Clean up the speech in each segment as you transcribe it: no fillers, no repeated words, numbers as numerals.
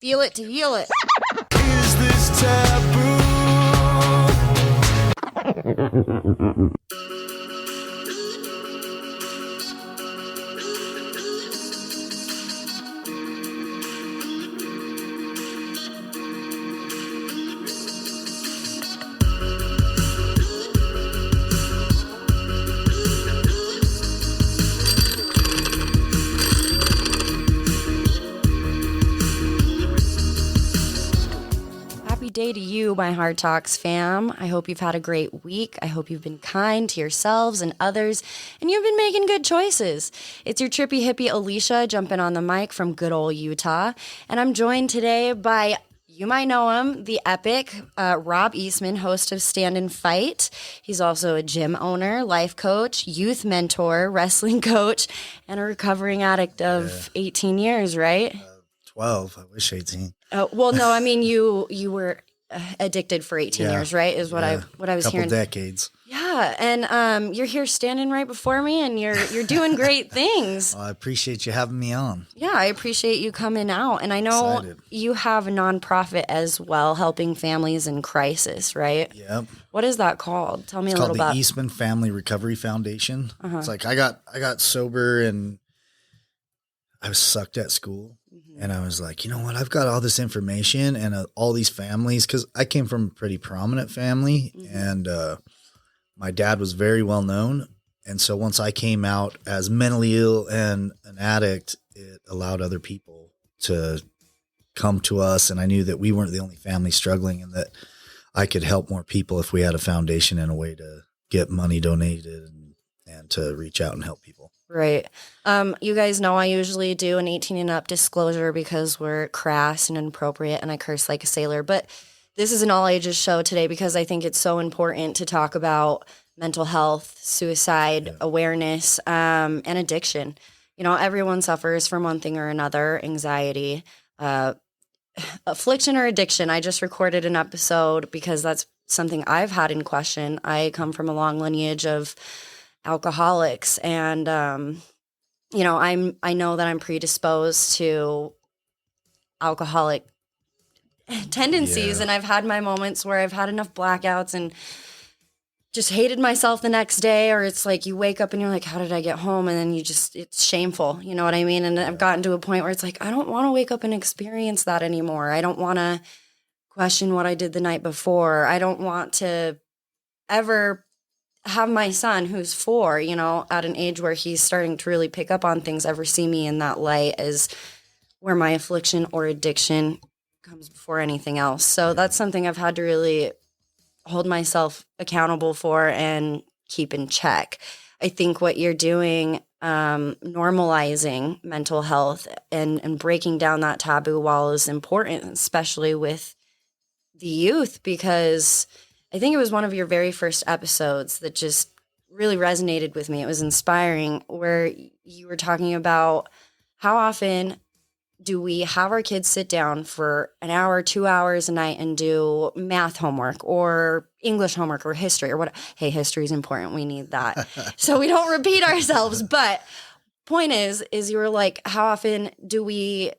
Feel it to heal it. Is this taboo? Day to you, my Hard Talks fam. I hope you've had a great week. I hope you've been kind to yourselves and others, and you've been making good choices. It's your trippy hippie Alicia jumping on the mic from good old Utah, and I'm joined today by, you might know him, the epic Rob Eastman, host of Stand and Fight. He's also a gym owner, life coach, youth mentor, wrestling coach, and a recovering addict of 18 years, right? 12. I wish 18. Well, no, I mean you were addicted for 18 years, right? Is what I was hearing. Couple decades. Yeah, and you're here standing right before me, and you're doing great things. Well, I appreciate you having me on. Yeah, I appreciate you coming out, and I know Excited. You have a nonprofit as well, helping families in crisis, right? Yep. What is that called? Tell me It's a little called about the Eastman Family Recovery Foundation. It's like I got sober and I was sucked at school. And I was like, you know what? I've got all this information and all these families, because I came from a pretty prominent family, and my dad was very well known. And so once I came out as mentally ill and an addict, it allowed other people to come to us. And I knew that we weren't the only family struggling, and that I could help more people if we had a foundation and a way to get money donated and to reach out and help people. Right. You guys know I usually do an 18 and up disclosure because we're crass and inappropriate and I curse like a sailor. But this is an all ages show today because I think it's so important to talk about mental health, suicide awareness, and addiction. You know, everyone suffers from one thing or another, anxiety, affliction or addiction. I just recorded an episode because that's something I've had in question. I come from a long lineage of alcoholics, and you know, I know that I'm predisposed to alcoholic tendencies, and I've had my moments where I've had enough blackouts and just hated myself the next day, or it's like you wake up and you're like, how did I get home? And then it's shameful, you know what I mean? And I've gotten to a point where it's like, I don't want to wake up and experience that anymore. I don't want to question what I did the night before. I don't want to ever have my son, who's 4, you know, at an age where he's starting to really pick up on things, ever see me in that light as where my affliction or addiction comes before anything else. So that's something I've had to really hold myself accountable for and keep in check. I think what you're doing, normalizing mental health and breaking down that taboo wall is important, especially with the youth, because I think it was one of your very first episodes that just really resonated with me. It was inspiring, where you were talking about how often do we have our kids sit down for an hour, 2 hours a night and do math homework or English homework or history or what? Hey, history is important. We need that. So we don't repeat ourselves. But point is you were like, how often do we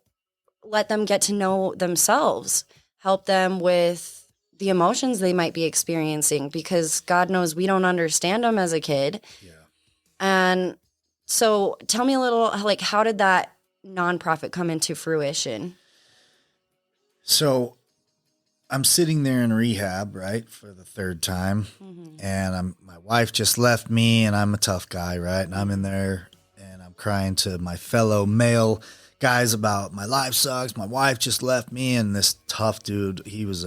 let them get to know themselves, help them with the emotions they might be experiencing, because God knows we don't understand them as a kid. Yeah. And so tell me a little, like, how did that nonprofit come into fruition? So I'm sitting there in rehab, right, for the 3rd time. And my wife just left me, and I'm a tough guy, right? And I'm in there and I'm crying to my fellow male guys about my life sucks. My wife just left me. And this tough dude, he was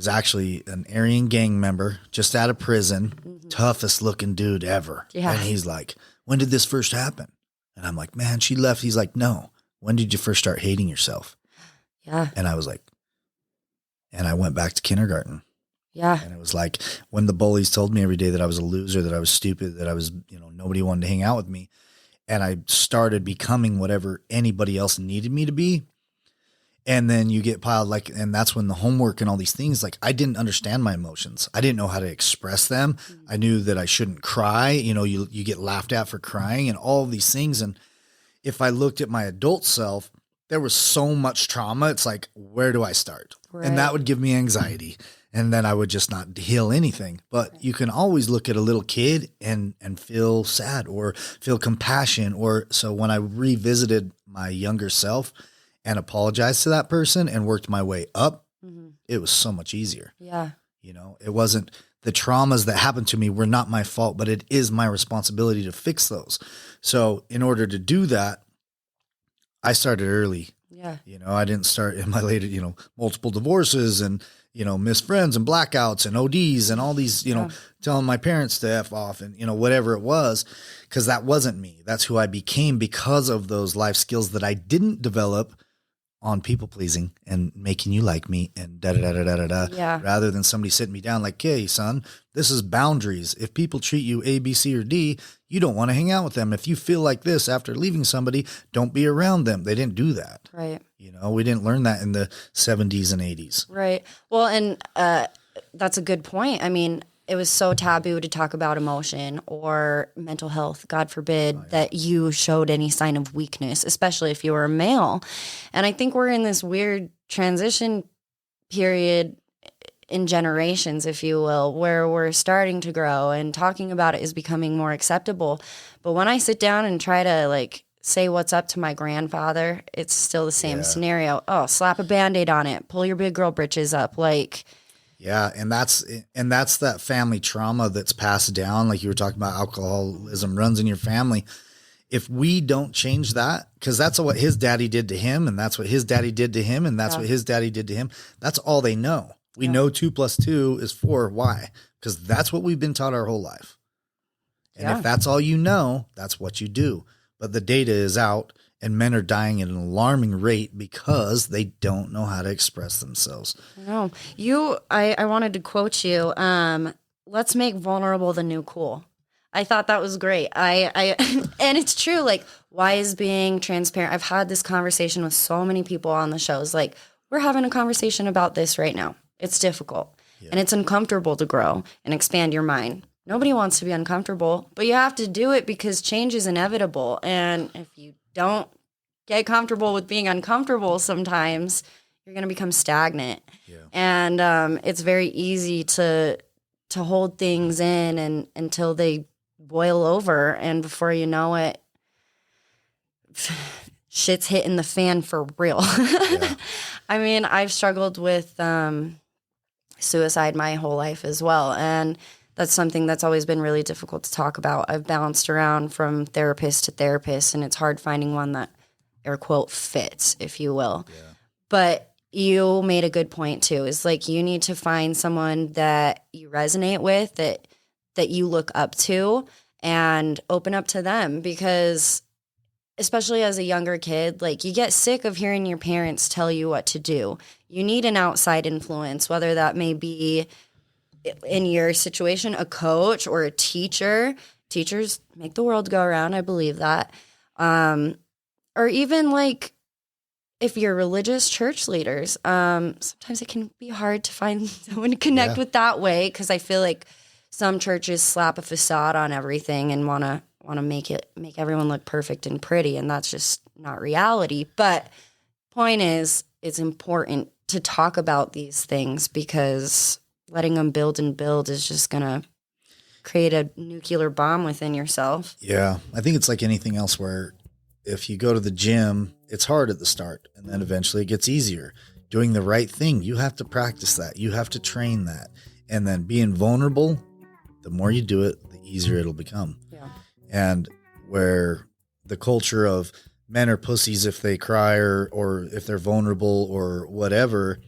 actually an Aryan gang member, just out of prison, toughest looking dude ever. Yeah. And he's like, when did this first happen? And I'm like, man, she left. He's like, no. When did you first start hating yourself? Yeah. And I was like, and I went back to kindergarten. Yeah. And it was like when the bullies told me every day that I was a loser, that I was stupid, that I was, you know, nobody wanted to hang out with me. And I started becoming whatever anybody else needed me to be. And then you get piled like, and that's when the homework and all these things, like I didn't understand my emotions. I didn't know how to express them. I knew that I shouldn't cry. You know, you get laughed at for crying and all of these things. And if I looked at my adult self, there was so much trauma. It's like, where do I start? Right. And that would give me anxiety. And then I would just not heal anything. But you can always look at a little kid and feel sad or feel compassion. Or so when I revisited my younger self and apologized to that person and worked my way up, it was so much easier. Yeah. You know, it wasn't the traumas that happened to me were not my fault, but it is my responsibility to fix those. So in order to do that, I started early. Yeah. You know, I didn't start in my later, you know, multiple divorces and, you know, missed friends and blackouts and ODs and all these, you know, telling my parents to F off and, you know, whatever it was, because that wasn't me. That's who I became because of those life skills that I didn't develop on people pleasing and making you like me and Yeah. rather than somebody sitting me down like, hey, son, this is boundaries. If people treat you A, B, C, or D, you don't want to hang out with them. If you feel like this after leaving somebody, don't be around them. They didn't do that. Right. You know, we didn't learn that in the 70s and 80s. Right. Well, and that's a good point. I mean, it was so taboo to talk about emotion or mental health, God forbid, that you showed any sign of weakness, especially if you were a male. And I think we're in this weird transition period in generations, if you will, where we're starting to grow and talking about it is becoming more acceptable. But when I sit down and try to like say what's up to my grandfather, it's still the same scenario. Oh, slap a Band-Aid on it, pull your big girl britches up, like. Yeah, and that's that family trauma that's passed down. Like you were talking about, alcoholism runs in your family. If we don't change that, because that's what his daddy did to him, and that's what his daddy did to him, and that's what his daddy did to him. That's all they know. We know 2 + 2 is 4. Why? Because that's what we've been taught our whole life. And if that's all you know, that's what you do. But the data is out, and men are dying at an alarming rate because they don't know how to express themselves. No, I wanted to quote you. Let's make vulnerable the new cool. I thought that was great. I and it's true. Like, why is being transparent? I've had this conversation with so many people on the shows. Like, we're having a conversation about this right now. It's difficult and it's uncomfortable to grow and expand your mind. Nobody wants to be uncomfortable, but you have to do it because change is inevitable. And if you don't get comfortable with being uncomfortable, sometimes you're going to become stagnant. Yeah. And it's very easy to hold things in and until they boil over. And before you know it, shit's hitting the fan for real. Yeah. I mean, I've struggled with suicide my whole life as well. And that's something that's always been really difficult to talk about. I've bounced around from therapist to therapist, and it's hard finding one that, air quote, fits, if you will. Yeah. But you made a good point too. Is like you need to find someone that you resonate with, that you look up to, and open up to them. Because especially as a younger kid, like you get sick of hearing your parents tell you what to do. You need an outside influence, whether that may be, in your situation, a coach or a teacher. Teachers make the world go around. I believe that. Or even like if you're religious, church leaders. Sometimes it can be hard to find someone to connect with that way, because I feel like some churches slap a facade on everything and want to make everyone look perfect and pretty, and that's just not reality. But point is, it's important to talk about these things, because letting them build and build is just going to create a nuclear bomb within yourself. Yeah. I think it's like anything else where if you go to the gym, it's hard at the start, and then eventually it gets easier. Doing the right thing, you have to practice that. You have to train that. And then being vulnerable, the more you do it, the easier it'll become. Yeah. And where the culture of men are pussies if they cry or if they're vulnerable or whatever,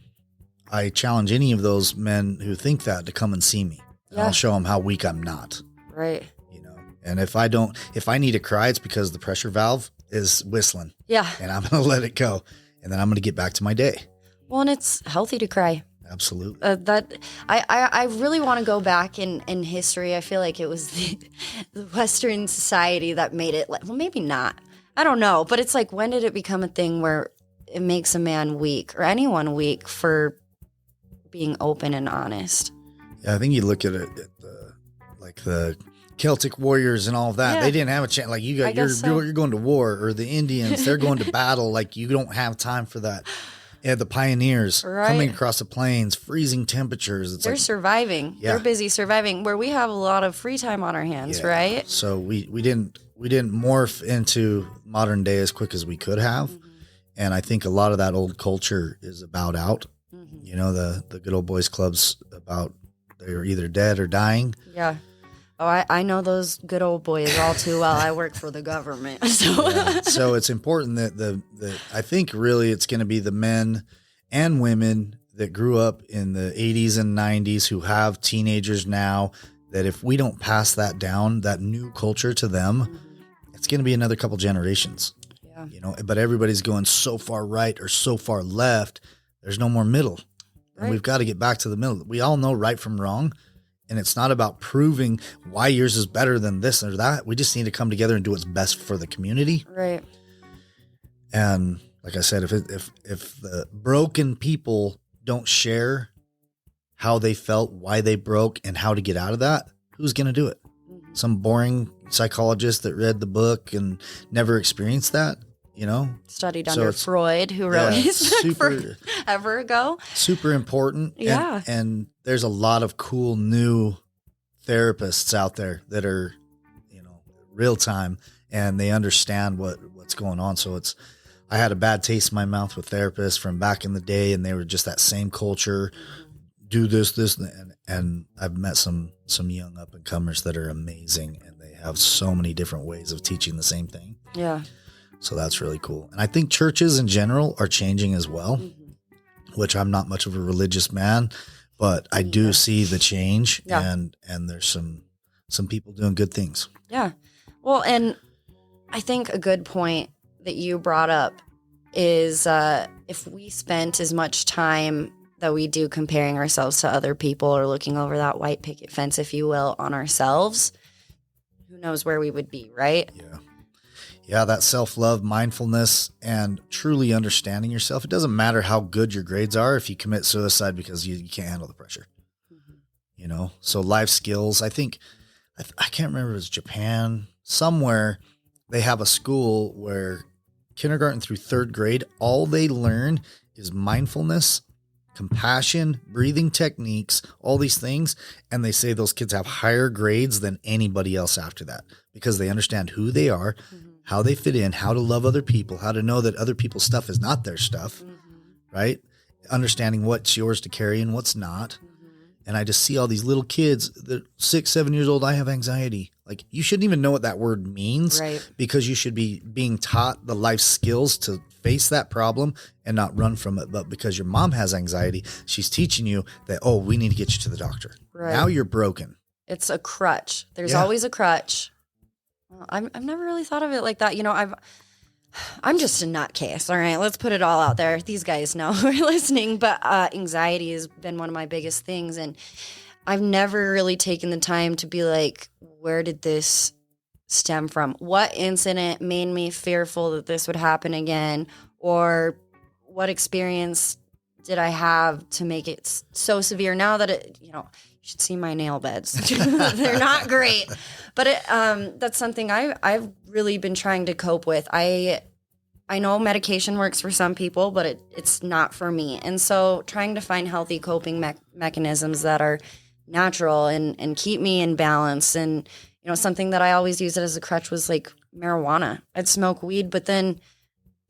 I challenge any of those men who think that to come and see me. And I'll show them how weak I'm not. Right. You know, and if I need to cry, it's because the pressure valve is whistling. Yeah. And I'm going to let it go. And then I'm going to get back to my day. Well, and it's healthy to cry. Absolutely. I really want to go back in history. I feel like it was the Western society that made it. Well, maybe not. I don't know. But it's like, when did it become a thing where it makes a man weak or anyone weak for being open and honest? Yeah, I think you look at it, the Celtic warriors and all of that. Yeah. They didn't have a chance. Like I guess so. you're going to war, or the Indians, they're going to battle. Like you don't have time for that. Yeah, the pioneers coming across the plains, freezing temperatures. They're surviving. Yeah. They're busy surviving. Where we have a lot of free time on our hands, right? So we didn't morph into modern day as quick as we could have, and I think a lot of that old culture is about out. You know, the good old boys clubs about they're either dead or dying. Yeah. Oh, I know those good old boys all too well. I work for the government. So it's important that I think really it's going to be the men and women that grew up in the 80s and 90s who have teenagers now, that if we don't pass that down, that new culture to them, it's going to be another couple generations. Yeah. You know, but everybody's going so far right or so far left. There's no more middle. And we've got to get back to the middle. We all know right from wrong. And it's not about proving why yours is better than this or that. We just need to come together and do what's best for the community. Right. And like I said, if the broken people don't share how they felt, why they broke, and how to get out of that, who's going to do it? Some boring psychologist that read the book and never experienced that, you know? Studied under Freud, who wrote his book forever ago. Super important. Yeah. And there's a lot of cool new therapists out there that are, you know, real time, and they understand what's going on. So I had a bad taste in my mouth with therapists from back in the day, and they were just that same culture, do this, and I've met some young up and comers that are amazing, and they have so many different ways of teaching the same thing. Yeah. So that's really cool. And I think churches in general are changing as well, which I'm not much of a religious man, but I do see the change, and there's some people doing good things. Yeah. Well, and I think a good point that you brought up is if we spent as much time that we do comparing ourselves to other people or looking over that white picket fence, if you will, on ourselves, who knows where we would be, right? Yeah. Yeah, that self-love, mindfulness, and truly understanding yourself. It doesn't matter how good your grades are if you commit suicide because you can't handle the pressure. You know? So life skills, I think, I can't remember if it was Japan, somewhere they have a school where kindergarten through third grade, all they learn is mindfulness, compassion, breathing techniques, all these things. And they say those kids have higher grades than anybody else after that because they understand who they are, how they fit in, how to love other people, how to know that other people's stuff is not their stuff, right? Understanding what's yours to carry and what's not. And I just see all these little kids that 6, 7 years old. I have anxiety. Like, you shouldn't even know what that word means, right? Because you should be being taught the life skills to face that problem and not run from it. But because your mom has anxiety, she's teaching you that, oh, we need to get you to the doctor. Right. Now you're broken. It's a crutch. There's always a crutch. I've never really thought of it like that. You know, I'm just a nutcase. All right, let's put it all out there. These guys know who are listening, but anxiety has been one of my biggest things, and I've never really taken the time to be like, where did this stem from? What incident made me fearful that this would happen again? Or what experience did I have to make it so severe now that it, you know, you should see my nail beds. They're not great. But that's something I've really been trying to cope with. I know medication works for some people, but it's not for me. And so trying to find healthy coping mechanisms that are natural and keep me in balance. And, you know, something that I always used it as a crutch was like marijuana. I'd smoke weed, but then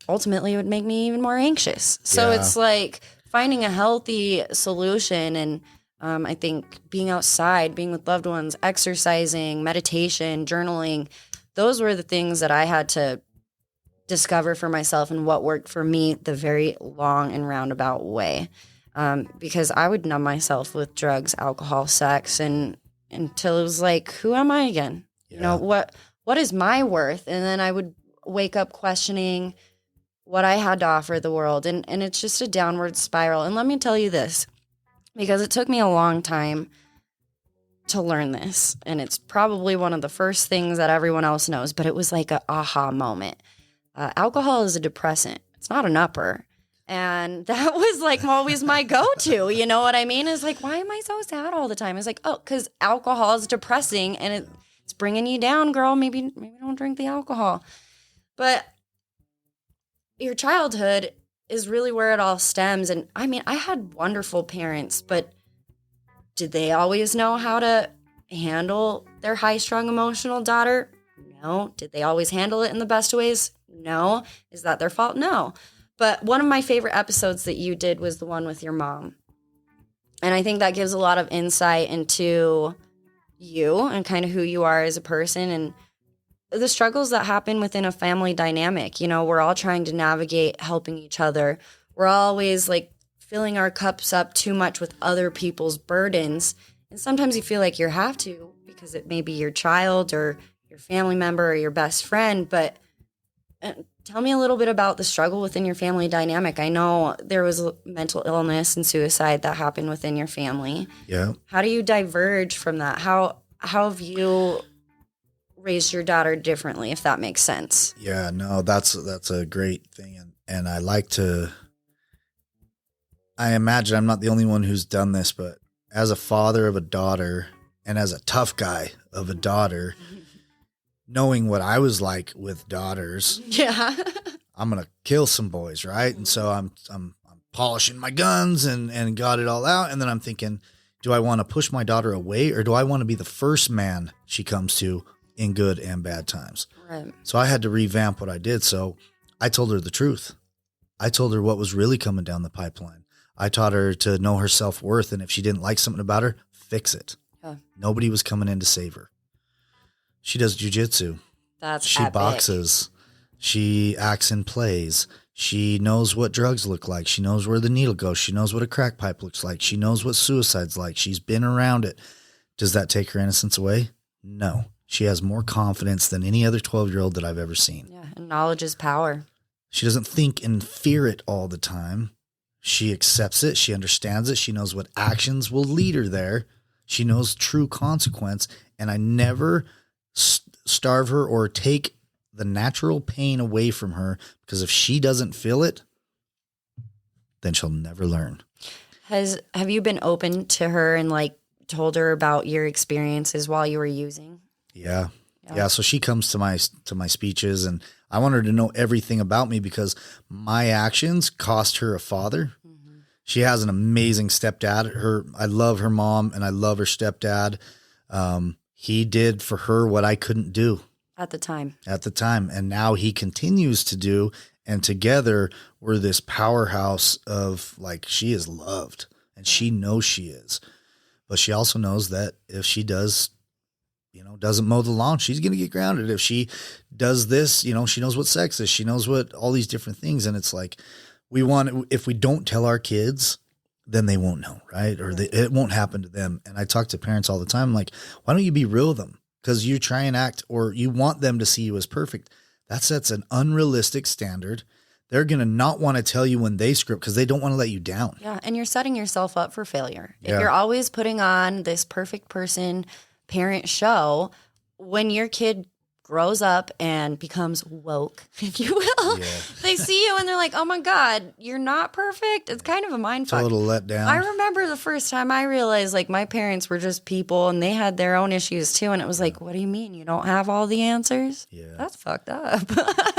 ultimately it would make me even more anxious. So it's like finding a healthy solution. And I think being outside, being with loved ones, exercising, meditation, journaling, those were the things that I had to discover for myself and what worked for me the very long and roundabout way. Because I would numb myself with drugs, alcohol, sex, and until it was like, who am I again? Yeah. You know, what is my worth? And then I would wake up questioning what I had to offer the world. And it's just a downward spiral. And let me tell you this, because it took me a long time to learn this. And it's probably one of the first things that everyone else knows, but it was like an aha moment. Alcohol is a depressant. It's not an upper. And that was like always my go-to, you know what I mean? It's like, why am I so sad all the time? It's like, oh, because alcohol is depressing and it's bringing you down, girl. Maybe don't drink the alcohol. But your childhood is really where it all stems. And I mean, I had wonderful parents, but did they always know how to handle their high-strung emotional daughter? No. Did they always handle it in the best ways? No. Is that their fault? No. But one of my favorite episodes that you did was the one with your mom. And I think that gives a lot of insight into you and kind of who you are as a person and the struggles that happen within a family dynamic. You know, we're all trying to navigate helping each other. We're always like filling our cups up too much with other people's burdens. And sometimes you feel like you have to because it may be your child or your family member or your best friend. But tell me a little bit about the struggle within your family dynamic. I know there was mental illness and suicide that happened within your family. Yeah. How do you diverge from that? How have you raised your daughter differently, if that makes sense? Yeah, no, that's a great thing. And I like to, I imagine I'm not the only one who's done this, but as a father of a daughter and as a tough guy of a daughter, knowing what I was like with daughters, Yeah. I'm going to kill some boys, right? And so I'm polishing my guns and got it all out. And then I'm thinking, do I want to push my daughter away or do I want to be the first man she comes to in good and bad times? Right. So I had to revamp what I did. So I told her the truth. I told her what was really coming down the pipeline. I taught her to know her self-worth. And if she didn't like something about her, fix it. Yeah. Nobody was coming in to save her. She does jujitsu. She epic. boxes. She acts in plays. She knows what drugs look like. She knows where the needle goes. She knows what a crack pipe looks like. She knows what suicide's like. She's been around it. Does that take her innocence away? No. She has more confidence than any other 12-year-old that I've ever seen. Yeah, and knowledge is power. She doesn't think and fear it all the time. She accepts it. She understands it. She knows what actions will lead her there. She knows true consequence. And I never starve her or take the natural pain away from her, because if she doesn't feel it, then she'll never learn. Have you been open to her and like told her about your experiences while you were using? Yeah. So she comes to my speeches, and I want her to know everything about me because my actions cost her a father. Mm-hmm. She has an amazing stepdad. I love her mom and I love her stepdad. He did for her what I couldn't do at the time. And now he continues to do. And together we're this powerhouse of like, she is loved and she knows she is, but she also knows that if she doesn't mow the lawn, she's going to get grounded. If she does this, she knows what sex is. She knows what all these different things. And it's like, if we don't tell our kids, then they won't know, right? Or it won't happen to them. And I talk to parents all the time, like, why don't you be real with them? Because you try and act, or you want them to see you as perfect. That sets an unrealistic standard. They're going to not want to tell you when they screw up because they don't want to let you down. Yeah, and you're setting yourself up for failure. Yeah. If you're always putting on this perfect person parent show, when your kid grows up and becomes woke, if you will, they see you and they're like, oh my God, you're not perfect. It's kind of a mind fuck. It's a little letdown. I remember the first time I realized like my parents were just people and they had their own issues too. And it was like, what do you mean? You don't have all the answers? Yeah. That's fucked up.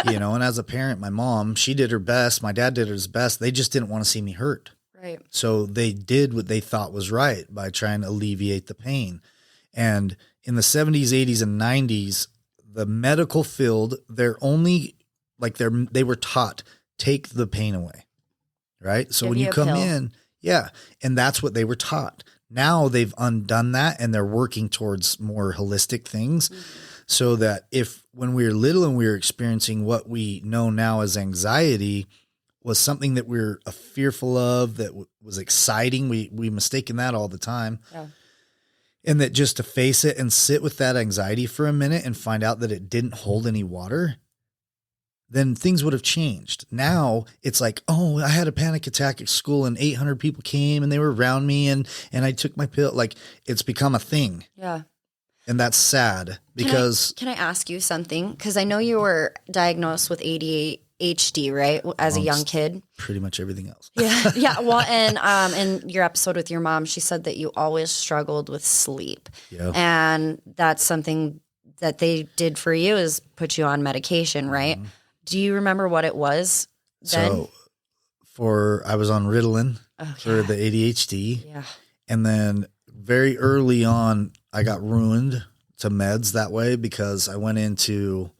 And as a parent, my mom, she did her best. My dad did his best. They just didn't want to see me hurt. Right. So they did what they thought was right by trying to alleviate the pain. And in the 70s, 80s, and 90s, the medical field, they were taught, take the pain away, right? So when you come in, and that's what they were taught. Now they've undone that and they're working towards more holistic things. Mm-hmm. So that when we were little and we were experiencing what we know now as anxiety was something that we were fearful of, that was exciting. We mistaken that all the time. Yeah. And that just to face it and sit with that anxiety for a minute and find out that it didn't hold any water, then things would have changed. Now it's like, oh, I had a panic attack at school and 800 people came and they were around me and I took my pill. Like, it's become a thing. Yeah. And that's sad because. Can I ask you something? Because I know you were diagnosed with ADHD, right? As a young kid. Pretty much everything else. Yeah. Yeah. Well, and in your episode with your mom, she said that you always struggled with sleep. Yeah. And that's something that they did for you is put you on medication, right? Do you remember what it was then? So I was on Ritalin for the ADHD. Yeah. And then very early on, I got ruined to meds that way because I went into,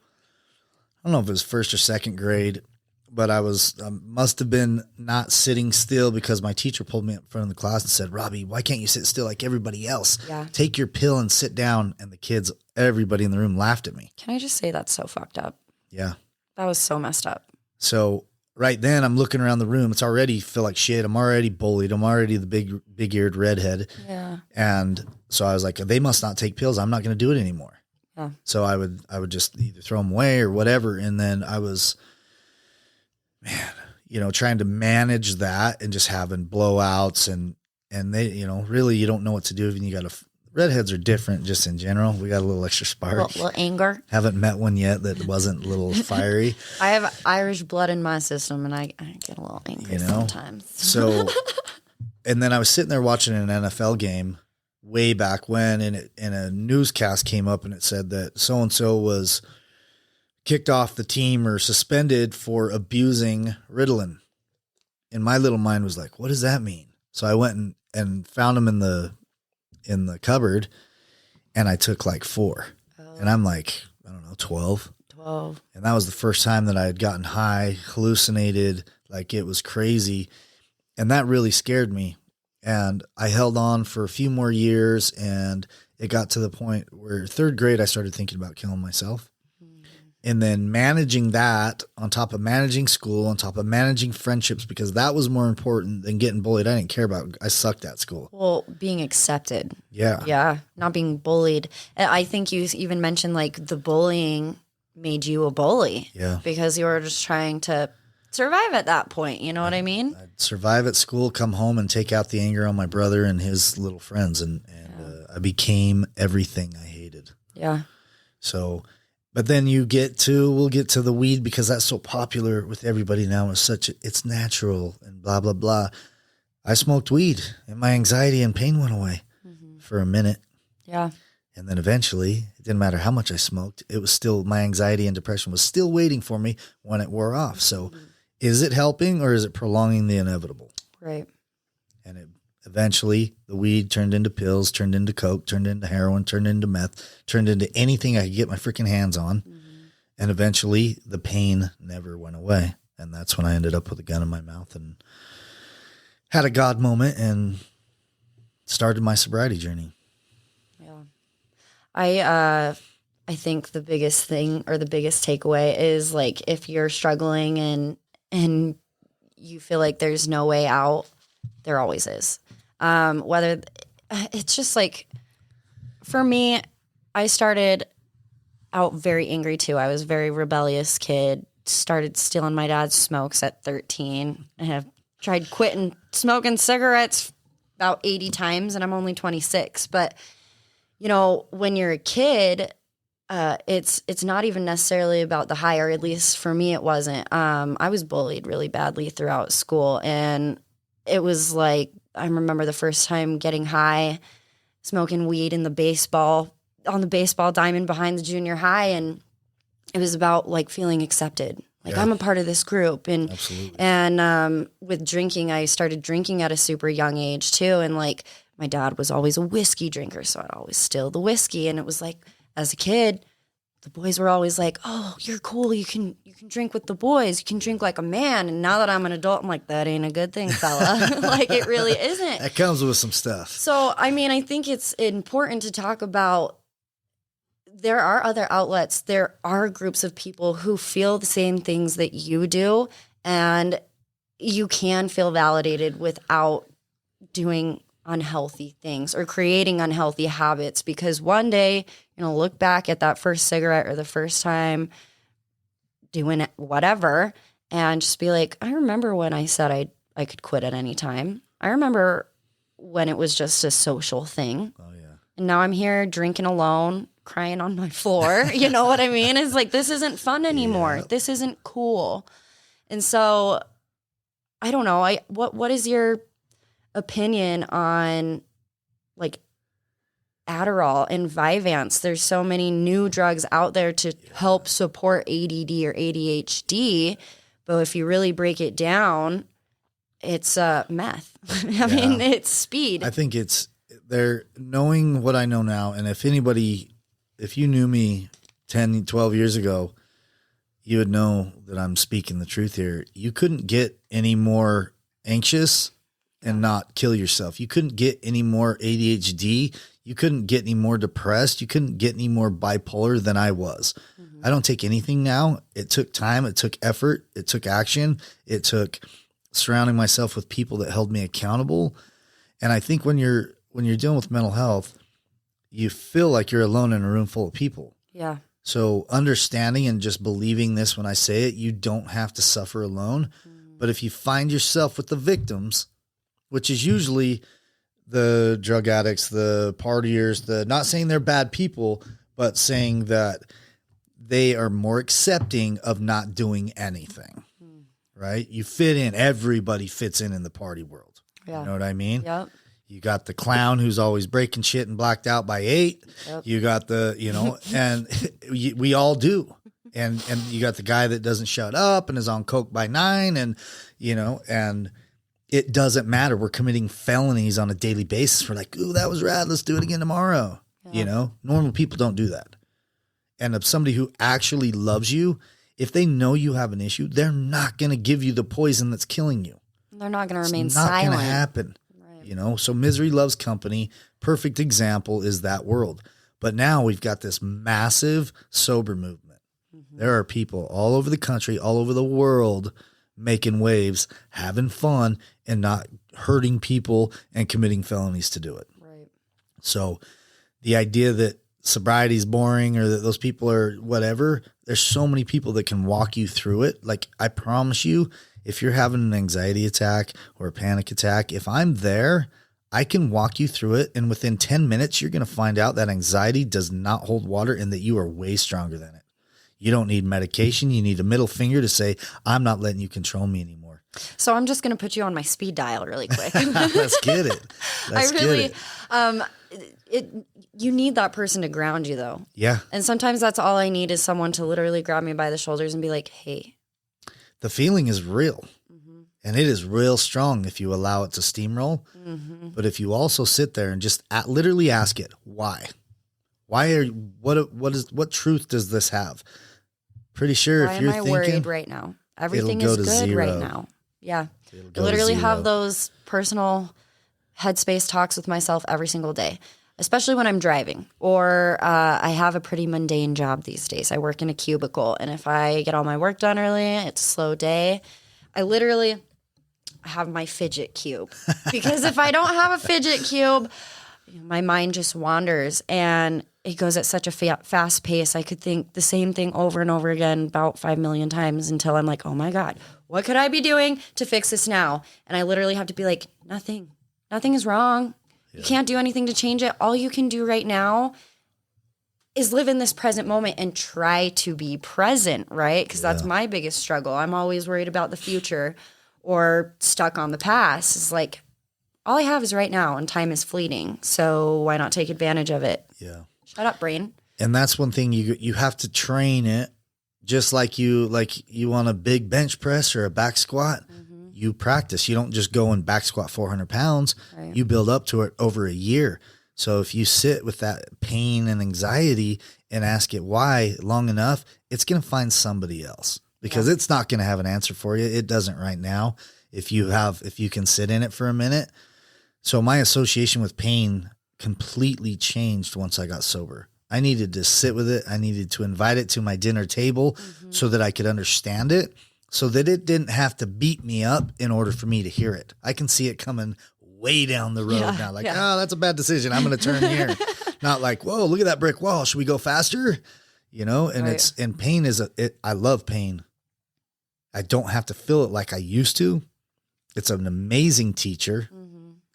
I don't know if it was first or second grade, but I must have been not sitting still because my teacher pulled me up in front of the class and said, Robbie, why can't you sit still like everybody else? Yeah. Take your pill and sit down. And the kids, everybody in the room laughed at me. Can I just say that's so fucked up? Yeah. That was so messed up. So right then I'm looking around the room. It's already feel like shit. I'm already bullied. I'm already the big eared redhead. Yeah. And so I was like, they must not take pills. I'm not going to do it anymore. Yeah. So I would just either throw them away or whatever. And then I was, trying to manage that and just having blowouts and they, really you don't know what to do. And you got redheads are different just in general. We got a little extra spark. A little anger. Haven't met one yet that wasn't a little fiery. I have Irish blood in my system and I get a little angry sometimes. So, and then I was sitting there watching an NFL game way back when, and a newscast came up and it said that so-and-so was kicked off the team or suspended for abusing Ritalin. And my little mind was like, what does that mean? So I went and found him in the cupboard and I took like 4 and I'm like, I don't know, 12. And that was the first time that I had gotten high, hallucinated, like it was crazy. And that really scared me. And I held on for a few more years and it got to the point where 3rd grade, I started thinking about killing myself. And then managing that on top of managing school, on top of managing friendships, because that was more important than getting bullied. I didn't care about, I sucked at school. Well, being accepted. Yeah. Yeah. Not being bullied. And I think you even mentioned like the bullying made you a bully. Yeah. Because you were just trying to survive at that point. You know what I mean? I'd survive at school, come home and take out the anger on my brother and his little friends. And I became everything I hated. Yeah. So, but then we'll get to the weed because that's so popular with everybody now. It's natural and blah, blah, blah. I smoked weed and my anxiety and pain went away for a minute. Yeah. And then eventually it didn't matter how much I smoked. It was still, my anxiety and depression was still waiting for me when it wore off. So is it helping or is it prolonging the inevitable? Right. And eventually the weed turned into pills, turned into coke, turned into heroin, turned into meth, turned into anything I could get my freaking hands on. And eventually the pain never went away. And that's when I ended up with a gun in my mouth and had a God moment and started my sobriety journey. Yeah. I think the biggest thing or the biggest takeaway is like, if you're struggling and you feel like there's no way out, there always is. Whether it's just like, for me, I started out very angry too. I was a very rebellious kid, started stealing my dad's smokes at 13. I have tried quitting smoking cigarettes about 80 times and I'm only 26. But, when you're a kid, it's not even necessarily about the high, or at least for me, it wasn't. I was bullied really badly throughout school. And it was like, I remember the first time getting high, smoking weed on the baseball diamond behind the junior high. And it was about like feeling accepted. Like I'm a part of this group. And, Absolutely. and, with drinking, I started drinking at a super young age too. And like my dad was always a whiskey drinker. So I'd always steal the whiskey. And it was like, as a kid, the boys were always like, oh, you're cool. You can drink with the boys. You can drink like a man. And now that I'm an adult, I'm like, that ain't a good thing, fella. Like, it really isn't. That comes with some stuff. So, I mean, I think it's important to talk about, there are other outlets. There are groups of people who feel the same things that you do. And you can feel validated without doing unhealthy things or creating unhealthy habits, because one day you're going to look back at that first cigarette or the first time doing whatever and just be like, I remember when I said I could quit at any time. I remember when it was just a social thing. Oh, yeah. And now I'm here drinking alone, crying on my floor. You know what I mean? It's like, this isn't fun anymore. Yeah. This isn't cool. And so I don't know. What is your opinion on like Adderall and Vyvanse. There's so many new drugs out there to help support ADD or ADHD. But if you really break it down, it's meth. I mean, it's speed. I think they're knowing what I know now. And if you knew me 10, 12 years ago, you would know that I'm speaking the truth here. You couldn't get any more anxious and not kill yourself. You couldn't get any more ADHD. You couldn't get any more depressed. You couldn't get any more bipolar than I was. Mm-hmm. I don't take anything now. It took time. It took effort. It took action. It took surrounding myself with people that held me accountable. And I think when you're dealing with mental health, you feel like you're alone in a room full of people. Yeah. So understanding and just believing this when I say it, you don't have to suffer alone. Mm. But if you find yourself with the victims, which is usually the drug addicts, the partiers, not saying they're bad people, but saying that they are more accepting of not doing anything, right? You fit in. Everybody fits in the party world. Yeah. You know what I mean? Yep. You got the clown who's always breaking shit and blacked out by 8. Yep. You got and we all do. And you got the guy that doesn't shut up and is on coke by 9 and it doesn't matter. We're committing felonies on a daily basis. We're like, ooh, that was rad. Let's do it again tomorrow. Yeah. Normal people don't do that. And if somebody who actually loves you, if they know you have an issue, they're not going to give you the poison that's killing you. They're not going to remain it's not silent. Going to happen. Right. So misery loves company. Perfect example is that world. But now we've got this massive sober movement. Mm-hmm. There are people all over the country, all over the world, making waves, having fun, and not hurting people and committing felonies to do it. Right. So the idea that sobriety is boring or that those people are whatever, there's so many people that can walk you through it. Like I promise you, if you're having an anxiety attack or a panic attack, if I'm there, I can walk you through it. And within 10 minutes, you're going to find out that anxiety does not hold water and that you are way stronger than it. You don't need medication. You need a middle finger to say, I'm not letting you control me anymore. So I'm just going to put you on my speed dial really quick. Let's get it. You need that person to ground you though. Yeah. And sometimes that's all I need is someone to literally grab me by the shoulders and be like, hey. The feeling is real. Mm-hmm. And it is real strong if you allow it to steamroll. Mm-hmm. But if you also sit there and just literally ask it, why? What truth does this have? Pretty sure why if you're thinking. Why am I worried right now? Everything is good right now. Yeah. I literally have those personal headspace talks with myself every single day, especially when I'm driving or I have a pretty mundane job these days. I work in a cubicle, and if I get all my work done early, it's a slow day. I literally have my fidget cube because if I don't have a fidget cube, my mind just wanders and it goes at such a fast pace. I could think the same thing over and over again about 5 million times until I'm like, oh my God, what could I be doing to fix this now? And I literally have to be like, nothing is wrong. Yeah. You can't do anything to change it. All you can do right now is live in this present moment and try to be present, right? Because that's my biggest struggle. I'm always worried about the future or stuck on the past. It's like, all I have is right now and time is fleeting. So why not take advantage of it? Yeah. Shut up, brain. And that's one thing you have to train it just like you want a big bench press or a back squat. Mm-hmm. You practice. You don't just go and back squat 400 pounds. Right. You build up to it over a year. So if you sit with that pain and anxiety and ask it why long enough, it's going to find somebody else because it's not going to have an answer for you. It doesn't right now. If you can sit in it for a minute. So my association with pain completely changed once I got sober. I needed to sit with it. I needed to invite it to my dinner table so that I could understand it, so that it didn't have to beat me up in order for me to hear it. I can see it coming way down the road now. Like, oh, that's a bad decision. I'm going to turn here. Not like, whoa, look at that brick wall. Should we go faster? And pain I love pain. I don't have to feel it like I used to. It's an amazing teacher.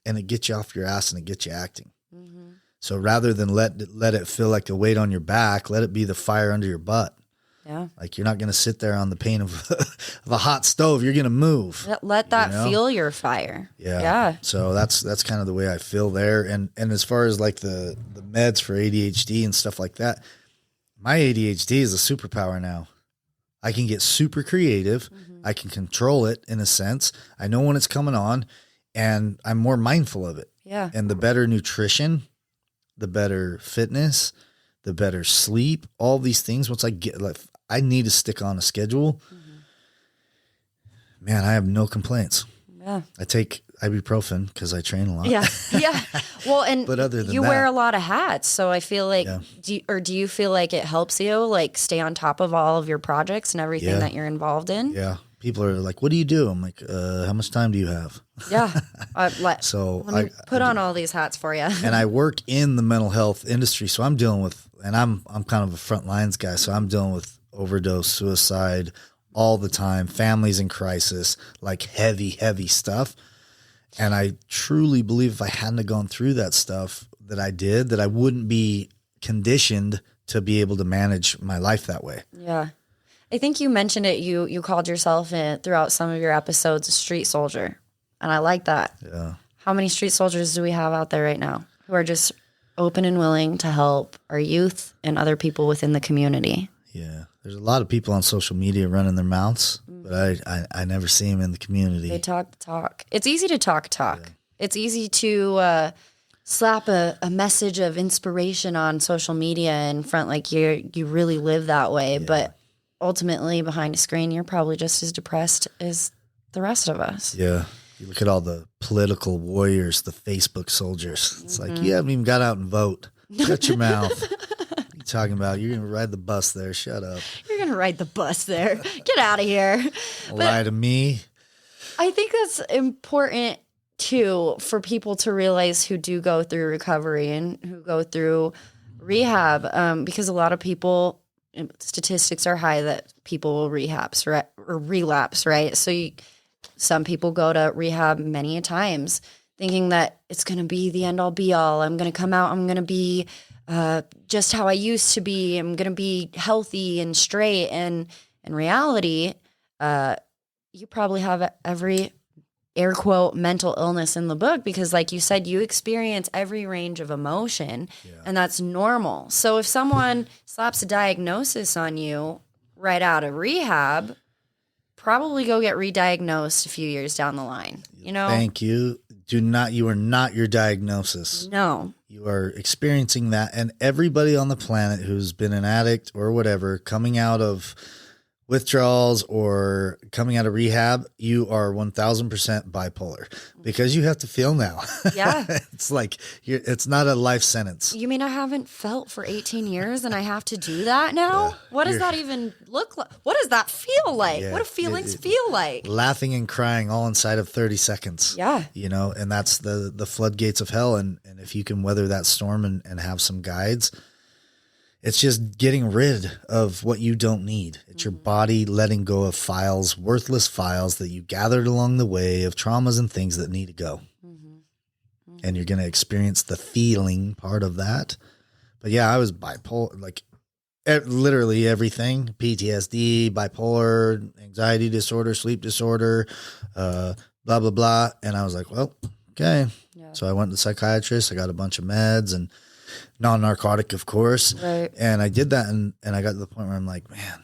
And it gets you off your ass and it gets you acting. Mm-hmm. So rather than let it feel like a weight on your back, let it be the fire under your butt. Yeah. Like you're not going to sit there on the pain of of a hot stove, you're going to move. Let that fuel your fire. Yeah. So that's kind of the way I feel there. And as far as like the meds for ADHD and stuff like that, my ADHD is a superpower now. I can get super creative. I can control it in a sense. I know when it's coming on, and I'm more mindful of it. Yeah. And the better nutrition, the better fitness, the better sleep, all these things. Once I get like, I need to stick on a schedule. Man, I have no complaints. Yeah. I take ibuprofen because I train a lot. Yeah. Yeah. Well, and but other than you that, wear a lot of hats. So I feel like, do you feel like it helps you like stay on top of all of your projects and everything that you're involved in? Yeah. People are like, what do you do? I'm like, how much time do you have? Yeah. So let me put on all these hats for you. And I work in the mental health industry. So I'm dealing with, and I'm kind of a front lines guy. So I'm dealing with overdose, suicide all the time, families in crisis, like heavy stuff. And I truly believe if I hadn't gone through that stuff that I did, that I wouldn't be conditioned to be able to manage my life that way. Yeah. I think you mentioned it. You called yourself throughout some of your episodes a street soldier. And I like that. Yeah. How many street soldiers do we have out there right now who are just open and willing to help our youth and other people within the community? Yeah. There's a lot of people on social media running their mouths, but I never see them in the community. They talk the talk. It's easy to talk. Yeah. It's easy to slap a message of inspiration on social media in front, like you really live that way. Yeah. But ultimately, behind a screen, you're probably just as depressed as the rest of us. Yeah. You look at all the political warriors, the Facebook soldiers. It's like, you haven't even got out and vote. Shut your mouth. Talking about you're gonna ride the bus there. Shut up. You're gonna ride the bus there. Get out of here. Lie to me. I think that's important too for people to realize who do go through recovery and who go through rehab, because a lot of people, statistics are high that people will relapse, right? So some people go to rehab many a times thinking that it's going to be the end all be all. I'm going to come out. I'm going to be just how I used to be. I'm going to be healthy and straight. And in reality, you probably have every air quote mental illness in the book because, like you said, you experience every range of emotion, and that's normal. So if someone slaps a diagnosis on you right out of rehab, probably go get re-diagnosed a few years down the line. You know? Thank you. You are not your diagnosis. No. You are experiencing that. And everybody on the planet who's been an addict or whatever, coming out of withdrawals or coming out of rehab, you are 1000% bipolar because you have to feel now. Yeah. It's like, it's not a life sentence. You mean I haven't felt for 18 years and I have to do that now? Yeah. What does that even look like? What does that feel like? Yeah. What do feelings feel like? Laughing and crying all inside of 30 seconds. Yeah. You know, and that's the floodgates of hell. And if you can weather that storm and have some guides, it's just getting rid of what you don't need. It's your body letting go of files, worthless files that you gathered along the way of traumas and things that need to go. And you're going to experience the feeling part of that. But yeah, I was bipolar, like literally everything, PTSD, bipolar, anxiety disorder, sleep disorder, blah, blah, blah. And I was like, well, okay. Yeah. So I went to the psychiatrist. I got a bunch of meds and non-narcotic, of course. Right. And I did that. And I got to the point where I'm like, man,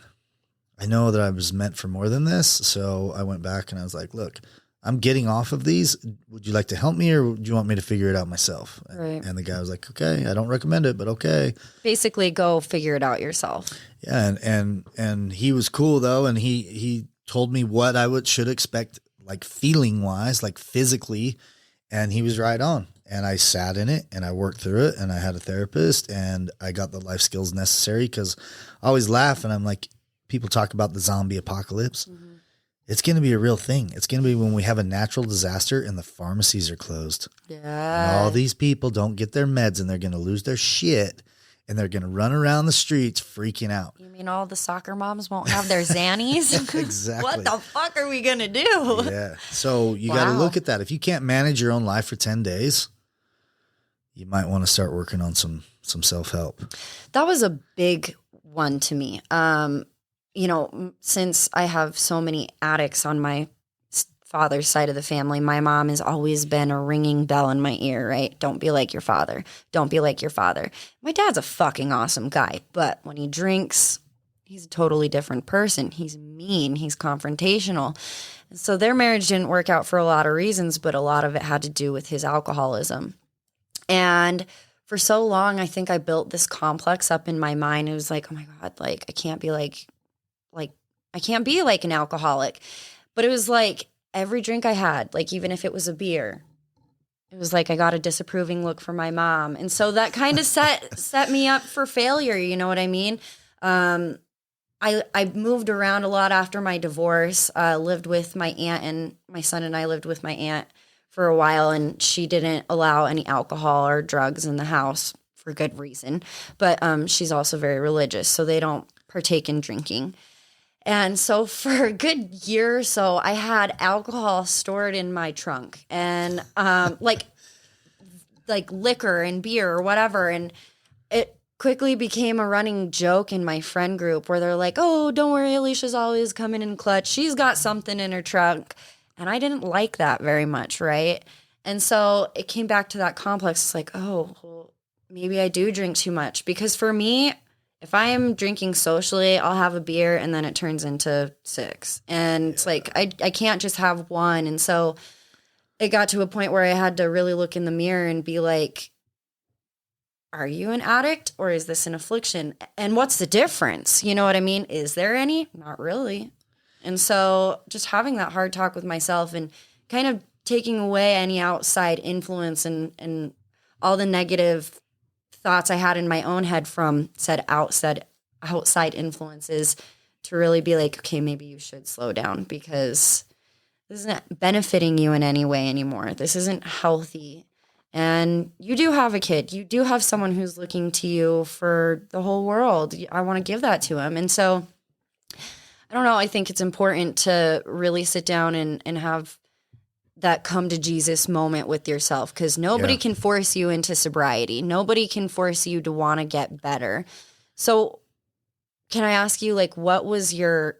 I know that I was meant for more than this. So I went back and I was like, look, I'm getting off of these. Would you like to help me or do you want me to figure it out myself? Right. And the guy was like, okay, I don't recommend it, but okay. Basically go figure it out yourself. Yeah. And he was cool though. And he told me what I should expect, like feeling wise, like physically. And he was right on. And I sat in it and I worked through it and I had a therapist and I got the life skills necessary because I always laugh and I'm like, people talk about the zombie apocalypse. Mm-hmm. It's going to be a real thing. It's going to be when we have a natural disaster and the pharmacies are closed. Yeah. And all these people don't get their meds and they're going to lose their shit and they're going to run around the streets freaking out. You mean all the soccer moms won't have their Xannies? Exactly. What the fuck are we going to do? Yeah. So you got to look at that. If you can't manage your own life for 10 days, you might want to start working on some self-help. That was a big one to me. since I have so many addicts on my father's side of the family, my mom has always been a ringing bell in my ear, right? Don't be like your father. Don't be like your father. My dad's a fucking awesome guy, but when he drinks, he's a totally different person. He's mean. He's confrontational. And so their marriage didn't work out for a lot of reasons, but a lot of it had to do with his alcoholism. And for so long, I think I built this complex up in my mind. It was like, oh my God, like I can't be like I can't be like an alcoholic. But it was like every drink I had, like even if it was a beer, it was like I got a disapproving look from my mom. And so that kind of set me up for failure, you know what I mean? I moved around a lot after my divorce, lived with my aunt, and my son and I lived with my aunt for a while, and she didn't allow any alcohol or drugs in the house for good reason. But she's also very religious, so they don't partake in drinking. And so for a good year or so, I had alcohol stored in my trunk, and like liquor and beer or whatever. And it quickly became a running joke in my friend group where they're like, oh, don't worry, Alicia's always coming in clutch. She's got something in her trunk. And I didn't like that very much, right? And so it came back to that complex. It's like, oh, well, maybe I do drink too much. Because for me, if I am drinking socially, I'll have a beer and then it turns into 6. And it's like, I can't just have one. And so it got to a point where I had to really look in the mirror and be like, are you an addict or is this an affliction? And what's the difference? You know what I mean? Is there any? Not really. And so just having that hard talk with myself and kind of taking away any outside influence and all the negative thoughts I had in my own head from said outside influences to really be like, okay, maybe you should slow down because this isn't benefiting you in any way anymore. This isn't healthy. And you do have a kid. You do have someone who's looking to you for the whole world. I want to give that to him. And so I don't know. I think it's important to really sit down and have that come to Jesus moment with yourself because nobody can force you into sobriety. Nobody can force you to want to get better. So can I ask you, like, what was your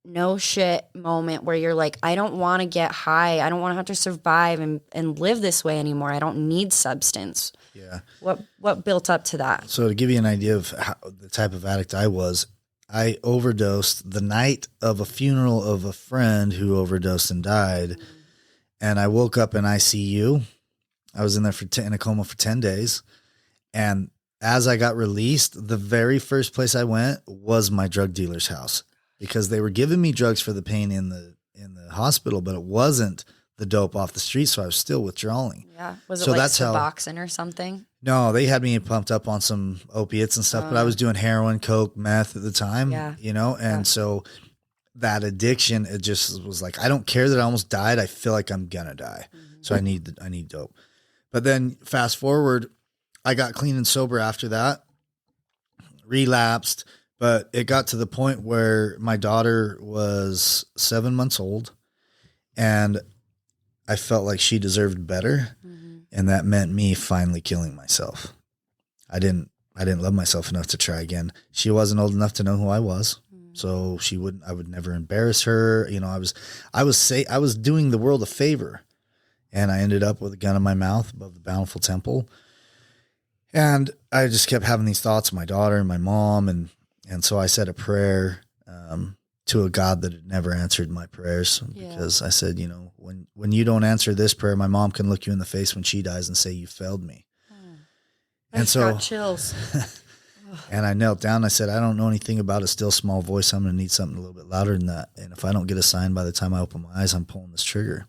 no shit moment where you're like, I don't want to get high. I don't want to have to survive and live this way anymore. I don't need substance. Yeah. What built up to that? So to give you an idea of the type of addict I was, I overdosed the night of a funeral of a friend who overdosed and died. And I woke up in ICU. I was in there in a coma for 10 days. And as I got released, the very first place I went was my drug dealer's house because they were giving me drugs for the pain in the hospital, but it wasn't the dope off the street. So I was still withdrawing. Yeah. Was it like Suboxone or something? No, they had me pumped up on some opiates and stuff, but I was doing heroin, coke, meth at the time, and so that addiction, it just was like, I don't care that I almost died. I feel like I'm going to die. Mm-hmm. So I need dope. But then fast forward, I got clean and sober after that, relapsed, but it got to the point where my daughter was 7 months old and I felt like she deserved better. Mm-hmm. And that meant me finally killing myself. I didn't love myself enough to try again. She wasn't old enough to know who I was. So I would never embarrass her. You know, I was doing the world a favor and I ended up with a gun in my mouth above the Bountiful Temple. And I just kept having these thoughts of my daughter and my mom. And so I said a prayer, to a God that had never answered my prayers because I said, you know, when you don't answer this prayer, my mom can look you in the face when she dies and say, you failed me. And so got chills. And I knelt down. I said, I don't know anything about a still small voice. I'm going to need something a little bit louder than that. And if I don't get a sign by the time I open my eyes, I'm pulling this trigger.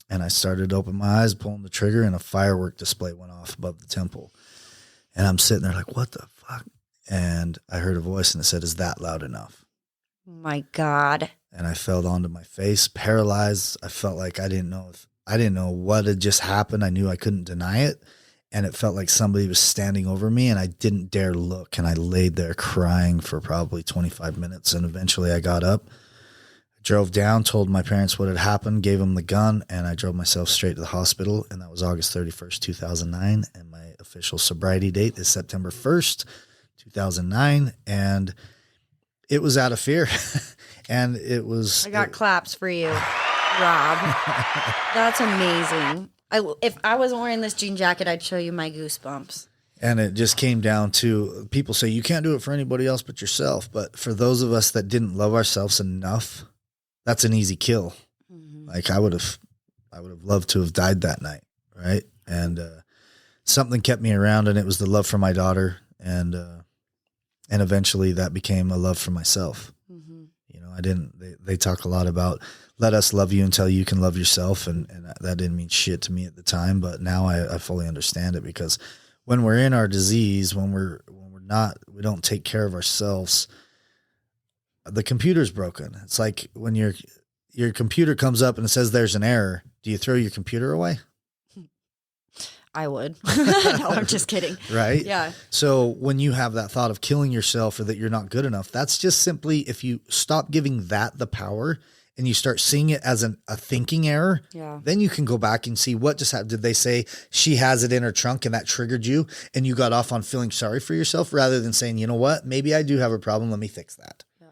And I started to open my eyes, pulling the trigger, and a firework display went off above the temple. And I'm sitting there like, what the fuck? And I heard a voice and it said, is that loud enough? My God. And I fell onto my face, paralyzed. I felt like I didn't know what had just happened. I knew I couldn't deny it. And it felt like somebody was standing over me and I didn't dare look. And I laid there crying for probably 25 minutes. And eventually I got up, drove down, told my parents what had happened, gave them the gun, and I drove myself straight to the hospital. And that was August 31st, 2009. And my official sobriety date is September 1st, 2009. And it was out of fear. And it was, I got claps for you, Rob. That's amazing. If I wasn't wearing this jean jacket, I'd show you my goosebumps. and it just came down to, people say you can't do it for anybody else but yourself. But for those of us that didn't love ourselves enough, that's an easy kill. Mm-hmm. Like I would have loved to have died that night. Right. And, something kept me around, and it was the love for my daughter. And eventually that became a love for myself. Mm-hmm. You know, they talk a lot about let us love you until you can love yourself. And that didn't mean shit to me at the time, but now I fully understand it, because when we're in our disease, when we don't take care of ourselves, the computer's broken. It's like when your computer comes up and it says there's an error. Do you throw your computer away? I would. No, I'm just kidding. Right? Yeah. So when you have that thought of killing yourself or that you're not good enough, that's just simply, if you stop giving that the power and you start seeing it as a thinking error, then you can go back and see what just happened. Did they say she has it in her trunk and that triggered you and you got off on feeling sorry for yourself, rather than saying, you know what, maybe I do have a problem. Let me fix that. Yeah.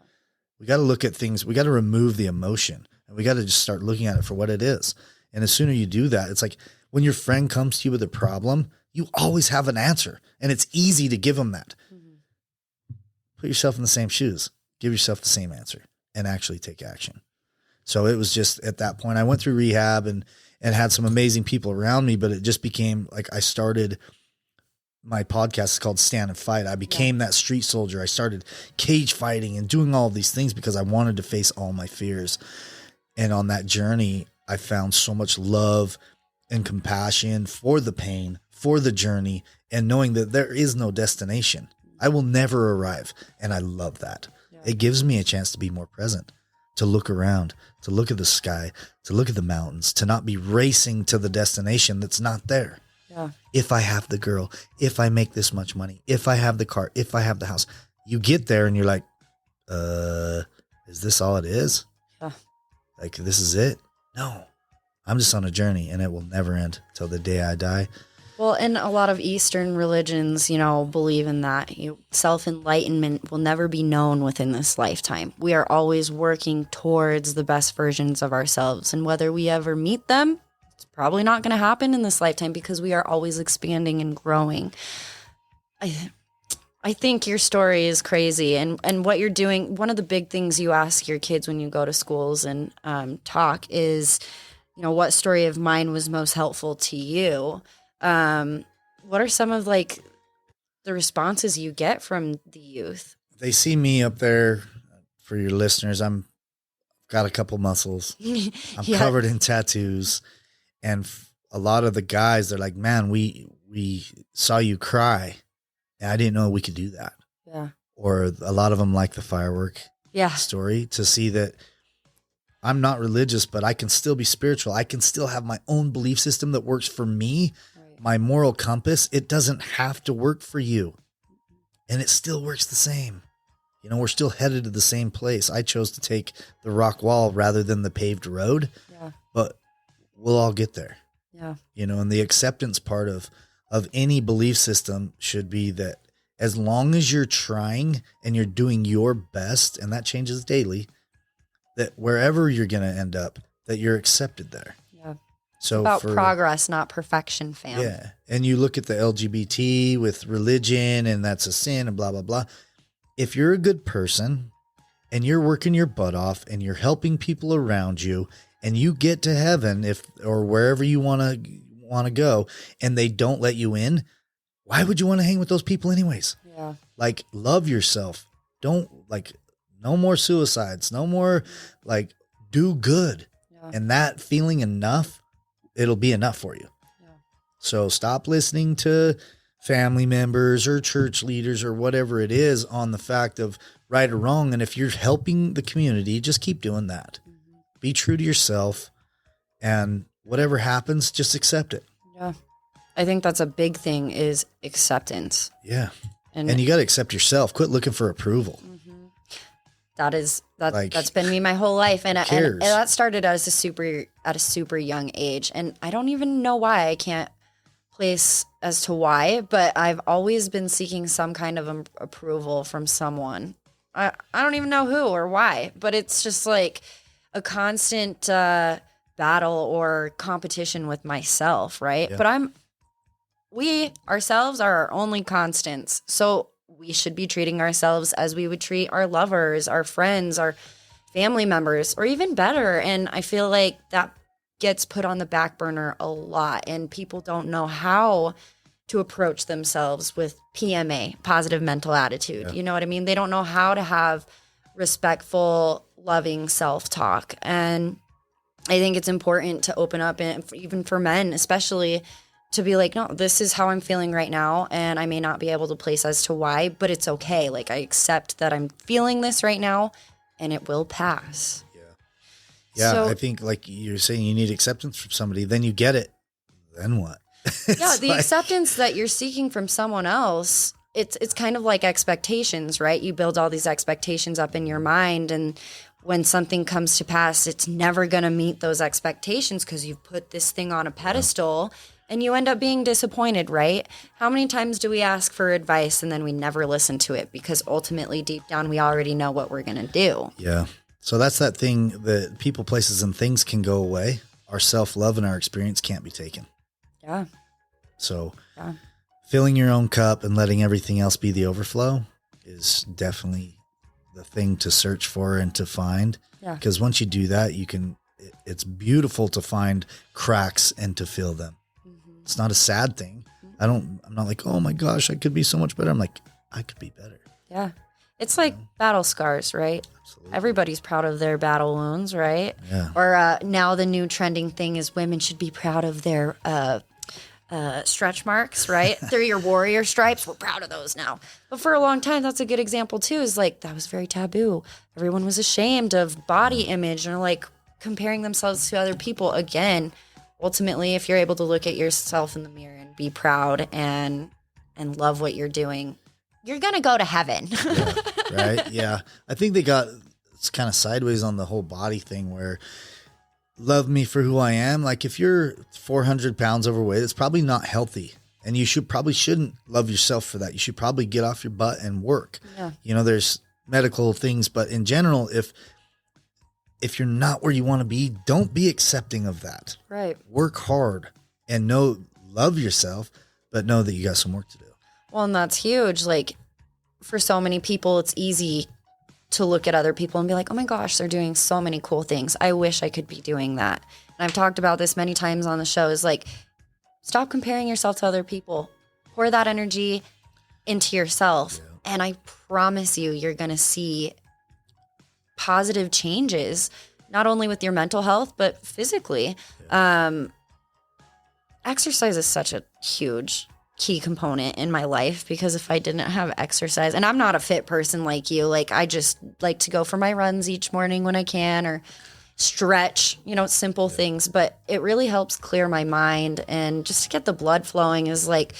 We got to look at things. We got to remove the emotion, and we got to just start looking at it for what it is. And the sooner you do that, it's like, when your friend comes to you with a problem, you always have an answer, and it's easy to give them that. Mm-hmm. Put yourself in the same shoes, give yourself the same answer, and actually take action. So it was just at that point, I went through rehab and had some amazing people around me, but it just became like, I started my podcast is called Stand and Fight. I became that street soldier. I started cage fighting and doing all of these things because I wanted to face all my fears. And on that journey, I found so much love and compassion for the pain, for the journey, and knowing that there is no destination. I will never arrive. And I love that. Yeah. It gives me a chance to be more present, to look around, to look at the sky, to look at the mountains, to not be racing to the destination that's not there. Yeah. If I have the girl, if I make this much money, if I have the car, if I have the house, you get there and you're like, is this all it is? Yeah. Like, this is it? No. I'm just on a journey, and it will never end till the day I die. Well, and a lot of Eastern religions, believe in that. Self-enlightenment will never be known within this lifetime. We are always working towards the best versions of ourselves. And whether we ever meet them, it's probably not going to happen in this lifetime, because we are always expanding and growing. I think your story is crazy. And what you're doing, one of the big things you ask your kids when you go to schools and talk is, what story of mine was most helpful to you? What are some of the responses you get from the youth? They see me up there. For your listeners, I'm got a couple muscles. I'm covered in tattoos, and a lot of the guys, they're like, "Man, we saw you cry, and I didn't know we could do that." Yeah. Or a lot of them like the firework story, to see that I'm not religious, but I can still be spiritual. I can still have my own belief system that works for me. Right. My moral compass, it doesn't have to work for you. And it still works the same. We're still headed to the same place. I chose to take the rock wall rather than the paved road. Yeah. But we'll all get there. Yeah. And the acceptance part of any belief system should be that as long as you're trying and you're doing your best, and that changes daily, that wherever you're going to end up, that you're accepted there. Yeah. So it's about progress, not perfection, fam. Yeah. And you look at the LGBT with religion, and that's a sin and blah, blah, blah. If you're a good person and you're working your butt off and you're helping people around you, and you get to heaven or wherever you want to go, and they don't let you in, why would you want to hang with those people anyways? Yeah. Love yourself. Don't no more suicides, no more, do good. Yeah. And that feeling enough, it'll be enough for you. Yeah. So stop listening to family members or church leaders or whatever it is on the fact of right or wrong. And if you're helping the community, just keep doing that. Mm-hmm. Be true to yourself, and whatever happens, just accept it. Yeah. I think that's a big thing, is acceptance. Yeah. And you got to accept yourself. Quit looking for approval. Mm-hmm. That's been me my whole life, and that started at a super young age, and I don't even know why. I can't place as to why, but I've always been seeking some kind of approval from someone. I don't even know who or why, but it's just like a constant battle or competition with myself, right? Yeah. But we ourselves are our only constants. So we should be treating ourselves as we would treat our lovers, our friends, our family members, or even better. And I feel like that gets put on the back burner a lot, and people don't know how to approach themselves with PMA, positive mental attitude. Yeah. You know what I mean? They don't know how to have respectful, loving self-talk. And I think it's important to open up, and even for men, especially, to be like, no, this is how I'm feeling right now. And I may not be able to place as to why, but it's okay. Like, I accept that I'm feeling this right now and it will pass. Yeah. So, I think like you're saying, you need acceptance from somebody, then you get it. Then what? yeah, the acceptance that you're seeking from someone else, it's kind of like expectations, right? You build all these expectations up in your mind, and when something comes to pass, it's never going to meet those expectations because you've put this thing on a pedestal, and you end up being disappointed, right? How many times do we ask for advice and then we never listen to it because ultimately deep down we already know what we're going to do? Yeah. So that's that thing that people, places, and things can go away. Our self-love and our experience can't be taken. Yeah. So filling your own cup and letting everything else be the overflow is definitely the thing to search for and to find. Yeah. Because once you do that, it's beautiful to find cracks and to fill them. Mm-hmm. It's not a sad thing. I'm not like, oh my gosh, I could be so much better. I'm like, I could be better. Yeah. It's like battle scars, right? Absolutely. Everybody's proud of their battle wounds, right? Yeah. Or now the new trending thing is women should be proud of their stretch marks, right? They're your warrior stripes. We're proud of those now. But for a long time, that's a good example too, is like, that was very taboo. Everyone was ashamed of body image and like comparing themselves to other people. Again, ultimately, if you're able to look at yourself in the mirror and be proud and love what you're doing, you're going to go to heaven. Yeah, right? Yeah. I think it's kind of sideways on the whole body thing where love me for who I am. Like if you're 400 pounds overweight, it's probably not healthy. And you shouldn't love yourself for that. You should probably get off your butt and work. Yeah. You know, there's medical things, but in general, if you're not where you want to be, don't be accepting of that. Right. Work hard and love yourself, but know that you got some work to do. Well, and that's huge. Like for so many people, it's easy to look at other people and be like, oh my gosh, they're doing so many cool things. I wish I could be doing that. And I've talked about this many times on the show, is like, stop comparing yourself to other people. Pour that energy into yourself. Yeah. And I promise you're going to see positive changes, not only with your mental health, but physically. Yeah. Exercise is such a huge key component in my life, because if I didn't have exercise, and I'm not a fit person like you, like I just like to go for my runs each morning when I can, or stretch, simple things, but it really helps clear my mind, and just to get the blood flowing is like,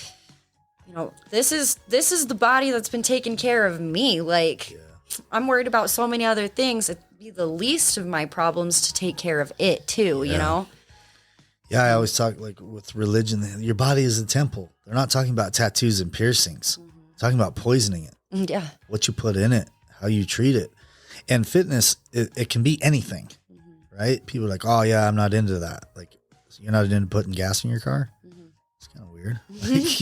this is the body that's been taking care of me. Like I'm worried about so many other things. It'd be the least of my problems to take care of it too, you know? Yeah, I always talk like with religion, your body is a temple. They're not talking about tattoos and piercings. Mm-hmm. Talking about poisoning it. Yeah. What you put in it, how you treat it. And fitness, it can be anything, right? People are like, oh yeah, I'm not into that. Like, you're not into putting gas in your car? Mm-hmm. It's kind of weird. Like,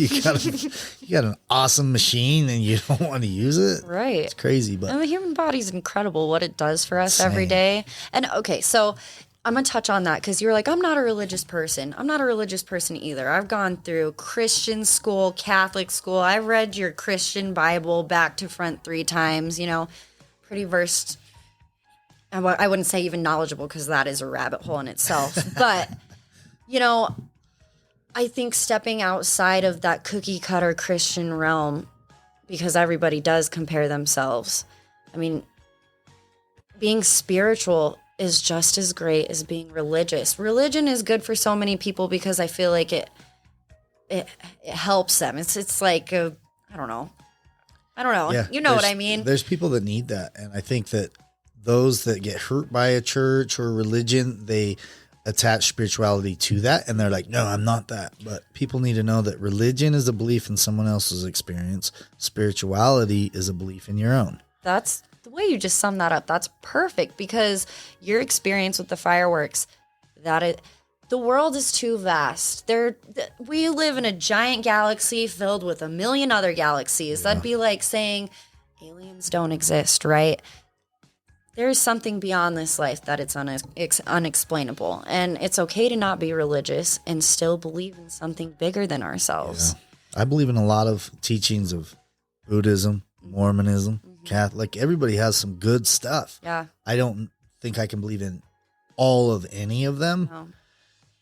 you got an awesome machine and you don't want to use it? Right. It's crazy. But and the human body's incredible, what it does for us every day. And okay, so I'm going to touch on that because you're like, I'm not a religious person. I'm not a religious person either. I've gone through Christian school, Catholic school. I've read your Christian Bible back to front 3 times, pretty versed. I wouldn't say even knowledgeable, because that is a rabbit hole in itself. But, I think stepping outside of that cookie cutter Christian realm, because everybody does compare themselves. I mean, being spiritual is just as great as being religious. Religion is good for so many people because I feel like it helps them. It's like I don't know. Yeah, you know what I mean? There's people that need that, and I think that those that get hurt by a church or religion, they attach spirituality to that, and they're like, no, I'm not that. But people need to know that religion is a belief in someone else's experience. Spirituality is a belief in your own. That's way you just summed that up, that's perfect, because your experience with the fireworks, the world is too vast. We live in a giant galaxy filled with a million other galaxies. That'd be like saying aliens don't exist, right? There's something beyond this life that it's unexplainable. And it's okay to not be religious and still believe in something bigger than ourselves. Yeah. I believe in a lot of teachings of Buddhism, Mormonism, Catholic. Everybody has some good stuff. Yeah. I don't think I can believe in all of any of them. No.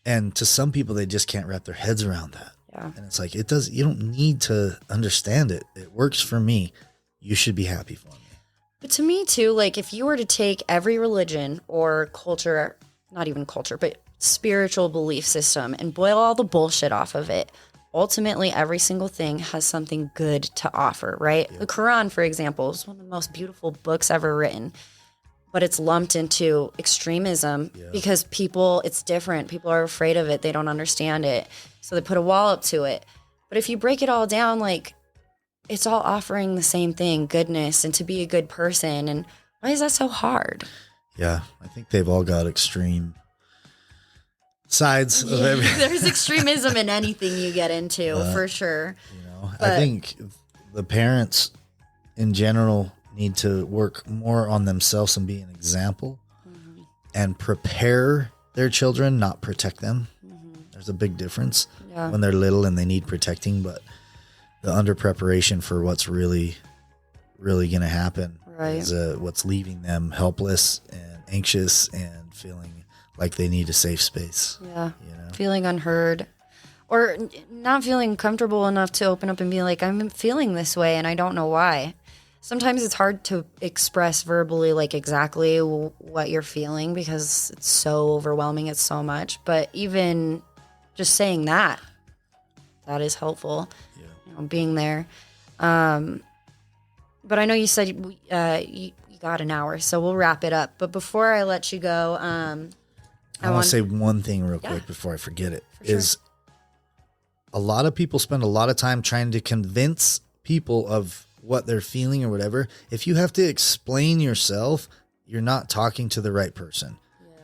And to some people, they just can't wrap their heads around that. Yeah. And it's like, you don't need to understand it. It works for me. You should be happy for me. But to me too, like if you were to take every religion or culture, not even culture, but spiritual belief system and boil all the bullshit off of it, ultimately every single thing has something good to offer, right? Yeah. The Quran, for example, is one of the most beautiful books ever written, but it's lumped into extremism because it's different. People are afraid of it. They don't understand it. So they put a wall up to it. But if you break it all down, like, it's all offering the same thing, goodness, and to be a good person. And why is that so hard? Yeah, I think they've all got extreme sides of everything. There's extremism in anything you get into, for sure. I think the parents in general need to work more on themselves and be an example and prepare their children, not protect them. There's a big difference when they're little and they need protecting, but the under preparation for what's really going to happen is what's leaving them helpless and anxious and feeling like they need a safe space. Yeah. Feeling unheard or not feeling comfortable enough to open up and be like, I'm feeling this way and I don't know why. Sometimes it's hard to express verbally like exactly what you're feeling because it's so overwhelming. It's so much. But even just saying that is helpful. Being there. But I know you said you got an hour, so we'll wrap it up. But before I let you go, I want to say one thing real quick before I forget it. Is a lot of people spend a lot of time trying to convince people of what they're feeling or whatever. If you have to explain yourself, you're not talking to the right person.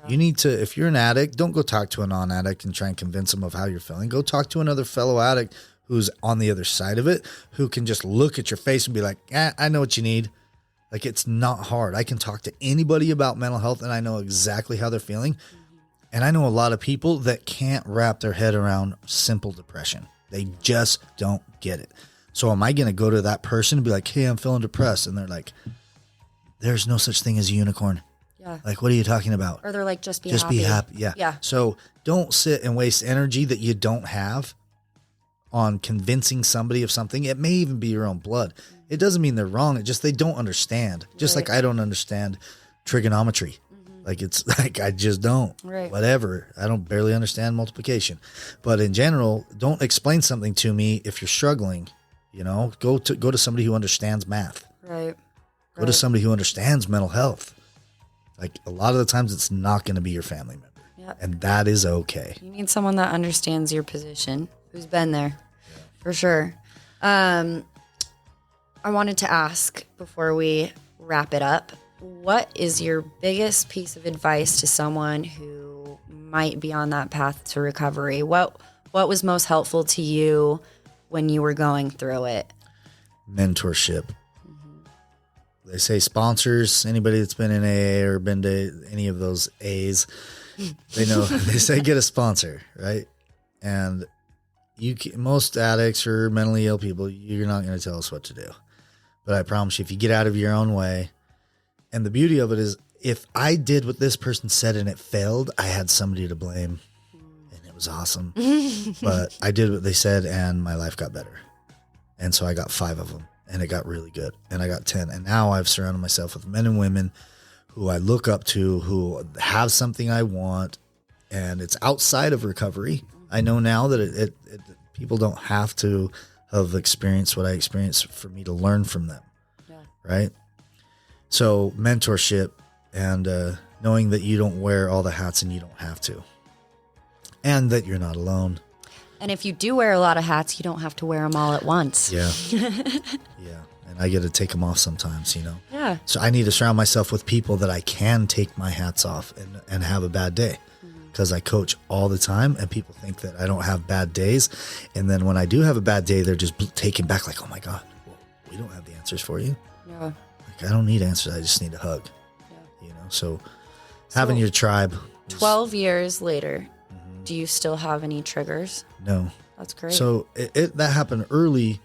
You need to, if you're an addict, don't go talk to a non-addict and try and convince them of how you're feeling. Go talk to another fellow addict who's on the other side of it, who can just look at your face and be like, I know what you need. Like, it's not hard. I can talk to anybody about mental health and I know exactly how they're feeling. And I know a lot of people that can't wrap their head around simple depression. They just don't get it. So am I going to go to that person and be like, hey, I'm feeling depressed? And they're like, there's no such thing as a unicorn. Yeah. Like, what are you talking about? Or they're like, just be happy. Yeah. So don't sit and waste energy that you don't have on convincing somebody of something. It may even be your own blood. It doesn't mean they're wrong. It just, they don't understand. Just like I don't understand trigonometry. Like, it's like, I just don't. Whatever. I don't barely understand multiplication. But in general, don't explain something to me if you're struggling. Go to somebody who understands math. Go to somebody who understands mental health. Like, a lot of the times it's not going to be your family member. And that is okay. You need someone that understands your position, who's been there, for sure. I wanted to ask, before we wrap it up, what is your biggest piece of advice to someone who might be on that path to recovery? What was most helpful to you when you were going through it? Mentorship. They say sponsors, anybody that's been in AA or been to any of those A's, they know, they say get a sponsor, right? And most addicts or mentally ill people, you're not going to tell us what to do. But I promise you, if you get out of your own way, and the beauty of it is, if I did what this person said and it failed, I had somebody to blame, and it was awesome. But I did what they said, and my life got better. And so I got 5 of them, and it got really good. And I got 10. And now I've surrounded myself with men and women who I look up to, who have something I want, and it's outside of recovery. I know now that people don't have to have experienced what I experienced for me to learn from them. Right? So mentorship and knowing that you don't wear all the hats and you don't have to. And that you're not alone. And if you do wear a lot of hats, you don't have to wear them all at once. Yeah. Yeah. And and I get to take them off sometimes, you know? Yeah. So I need to surround myself with people that I can take my hats off and have a bad day, because I coach all the time and people think that I don't have bad days. And then when I do have a bad day, they're just taken back like, oh my God, well, we don't have the answers for you. Yeah. Like, I don't need answers. I just need a hug, you know? So having your tribe. 12 years later, do you still have any triggers? No. That's great. So that happened early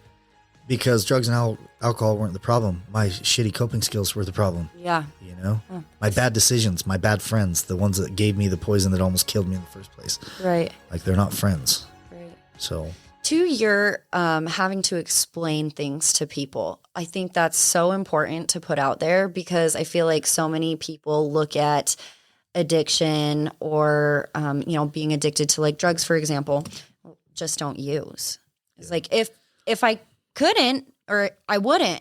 because drugs and alcohol weren't the problem. My shitty coping skills were the problem. Yeah. You know, my bad decisions, my bad friends, the ones that gave me the poison that almost killed me in the first place. Right. Like, they're not friends. Right. So to your having to explain things to people, I think that's so important to put out there, because I feel like so many people look at addiction or, being addicted to like drugs, for example, just don't use. It's like, if I couldn't, or I wouldn't,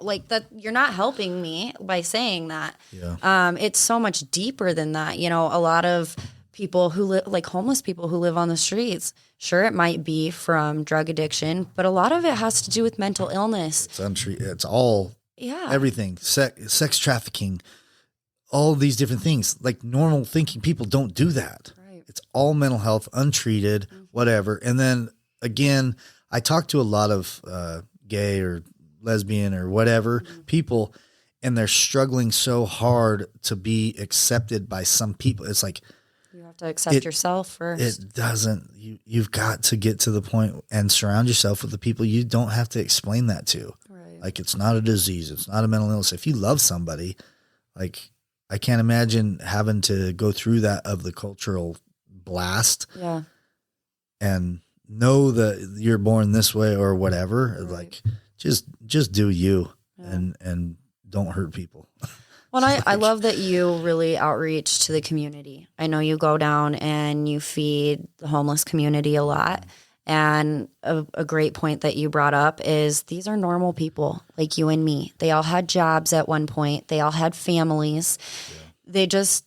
like that, you're not helping me by saying that. Yeah. It's so much deeper than that. A lot of people who live, like homeless people who live on the streets, sure, it might be from drug addiction, but a lot of it has to do with mental illness. It's all, everything, sex trafficking, all these different things. Like, normal thinking people don't do that. Right. It's all mental health, untreated, whatever. And then again, I talk to a lot of gay or lesbian or whatever people, and they're struggling so hard to be accepted by some people. It's like, you have to accept yourself first. It doesn't. You've got to get to the point and surround yourself with the people you don't have to explain that to. Right. Like, it's not a disease. It's not a mental illness. If you love somebody, like, I can't imagine having to go through that of the cultural blast. Yeah. And know that you're born this way or whatever. Right. Like, just do you and don't hurt people. Well, I love that you really outreach to the community. I know you go down and you feed the homeless community a lot. And a great point that you brought up is these are normal people like you and me. They all had jobs at one point. They all had families. Yeah. They just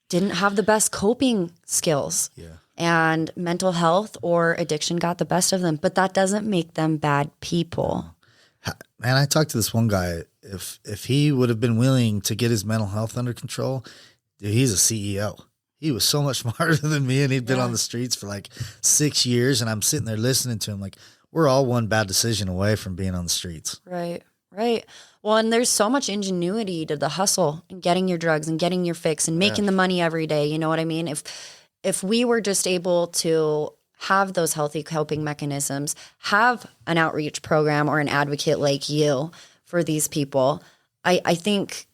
didn't have the best coping skills. Yeah. And mental health or addiction got the best of them. But that doesn't make them bad people. Man, I talked to this one guy. If he would have been willing to get his mental health under control, dude, he's a CEO. He was so much smarter than me, and he'd been on the streets for like 6 years, and I'm sitting there listening to him like, we're all one bad decision away from being on the streets. Right, right. Well, and there's so much ingenuity to the hustle and getting your drugs and getting your fix and making the money every day. You know what I mean? If we were just able to have those healthy coping mechanisms, have an outreach program or an advocate like you for these people, I think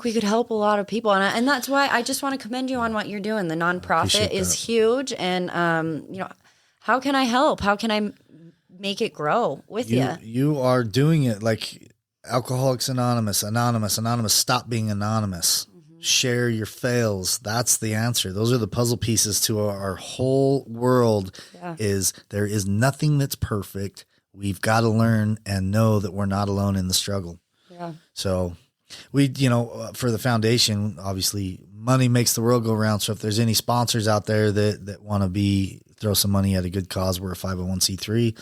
we could help a lot of people. And that's why I just want to commend you on what you're doing. The nonprofit is huge. And, how can I help? How can I make it grow with you? You are doing it like Alcoholics Anonymous, stop being anonymous. Mm-hmm. Share your fails. That's the answer. Those are the puzzle pieces to our whole world. Is there is nothing that's perfect. We've got to learn and know that we're not alone in the struggle. Yeah. So we, for the foundation, obviously money makes the world go round. So if there's any sponsors out there that want to throw some money at a good cause, we're a 501c3,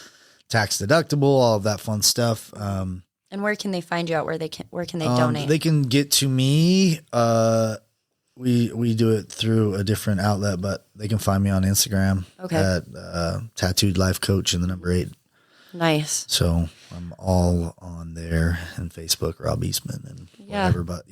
tax deductible, all of that fun stuff. And where can they find you out? Where can they donate? They can get to me. We do it through a different outlet, but they can find me on Instagram at Tattooed Life Coach and the number 8. Nice. So I'm all on there, and Facebook, Rob Eastman, and whatever. But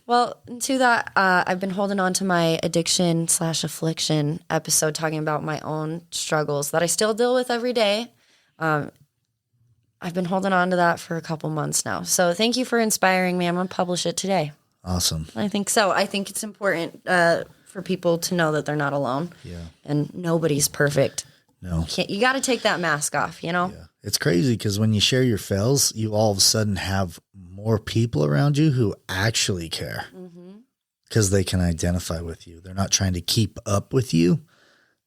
well, to that, I've been holding on to my addiction/affliction episode, talking about my own struggles that I still deal with every day. I've been holding on to that for a couple months now. So thank you for inspiring me. I'm going to publish it today. Awesome. I think so. I think it's important for people to know that they're not alone. Yeah. And nobody's perfect. No. You got to take that mask off, Yeah. It's crazy because when you share your fails, you all of a sudden have more people around you who actually care because they can identify with you. They're not trying to keep up with you.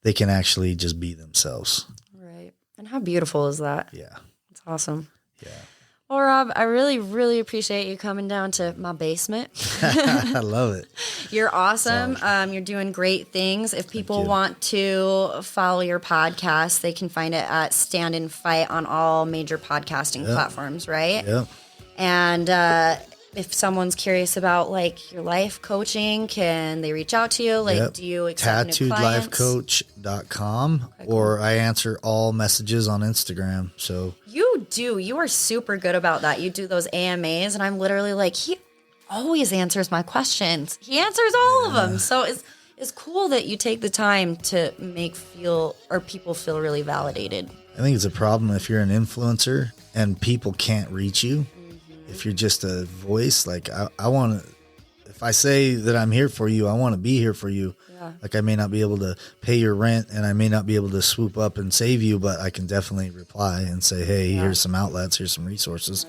They can actually just be themselves. Right. And how beautiful is that? Yeah. It's awesome. Yeah. Well, Rob, I really, really appreciate you coming down to my basement. I love it. You're awesome. You're doing great things. If people you. want to follow your podcast, they can find it at Stand and Fight on all major podcasting platforms, right? Yep. And if someone's curious about like your life coaching, can they reach out to you? Like, do you accept new clients? TattooedLifeCoach.com, or I answer all messages on Instagram. So You do. You are super good about that. You do those AMAs, and I'm literally like, he always answers my questions. He answers all of them. So it's cool that you take the time to make people feel really validated. I think it's a problem if you're an influencer and people can't reach you. If you're just a voice, like I want to, if I say that I'm here for you, I want to be here for you. Yeah. Like I may not be able to pay your rent and I may not be able to swoop up and save you, but I can definitely reply and say, hey, here's some outlets, here's some resources.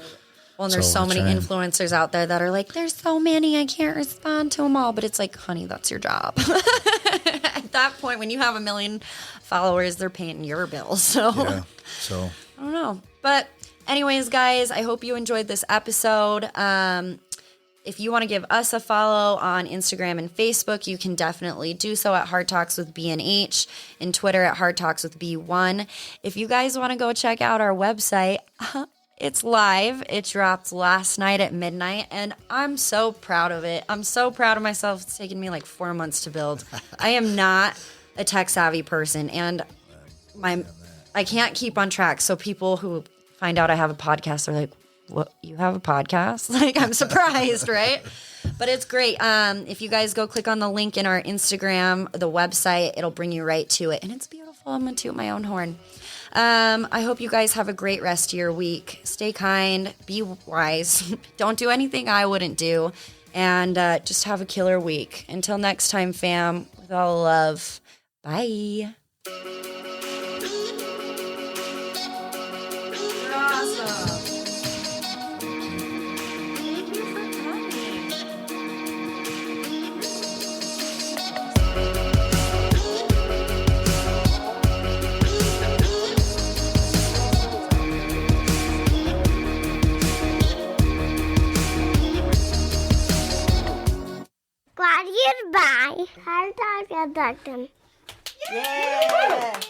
Well, and there's so many influencers out there that are like, there's so many, I can't respond to them all. But it's like, honey, that's your job. At that point, when you have 1 million followers, they're paying your bills. So, so I don't know. But anyways, guys, I hope you enjoyed this episode. If you want to give us a follow on Instagram and Facebook, you can definitely do so at Hard Talks with B&H, and Twitter at Hard Talks with B1. If you guys want to go check out our website, it's live. It dropped last night at midnight, and I'm so proud of it. I'm so proud of myself. It's taken me like 4 months to build. I am not a tech-savvy person, and I can't keep on track. So people who find out I have a podcast are like, what, you have a podcast? Like, I'm surprised, right? But it's great. If you guys go click on the link in our Instagram, the website, it'll bring you right to it. And it's beautiful. I'm going to toot my own horn. I hope you guys have a great rest of your week. Stay kind. Be wise. Don't do anything I wouldn't do. And just have a killer week. Until next time, fam, with all love. Bye. Glad you by. Hard talk, Yeah.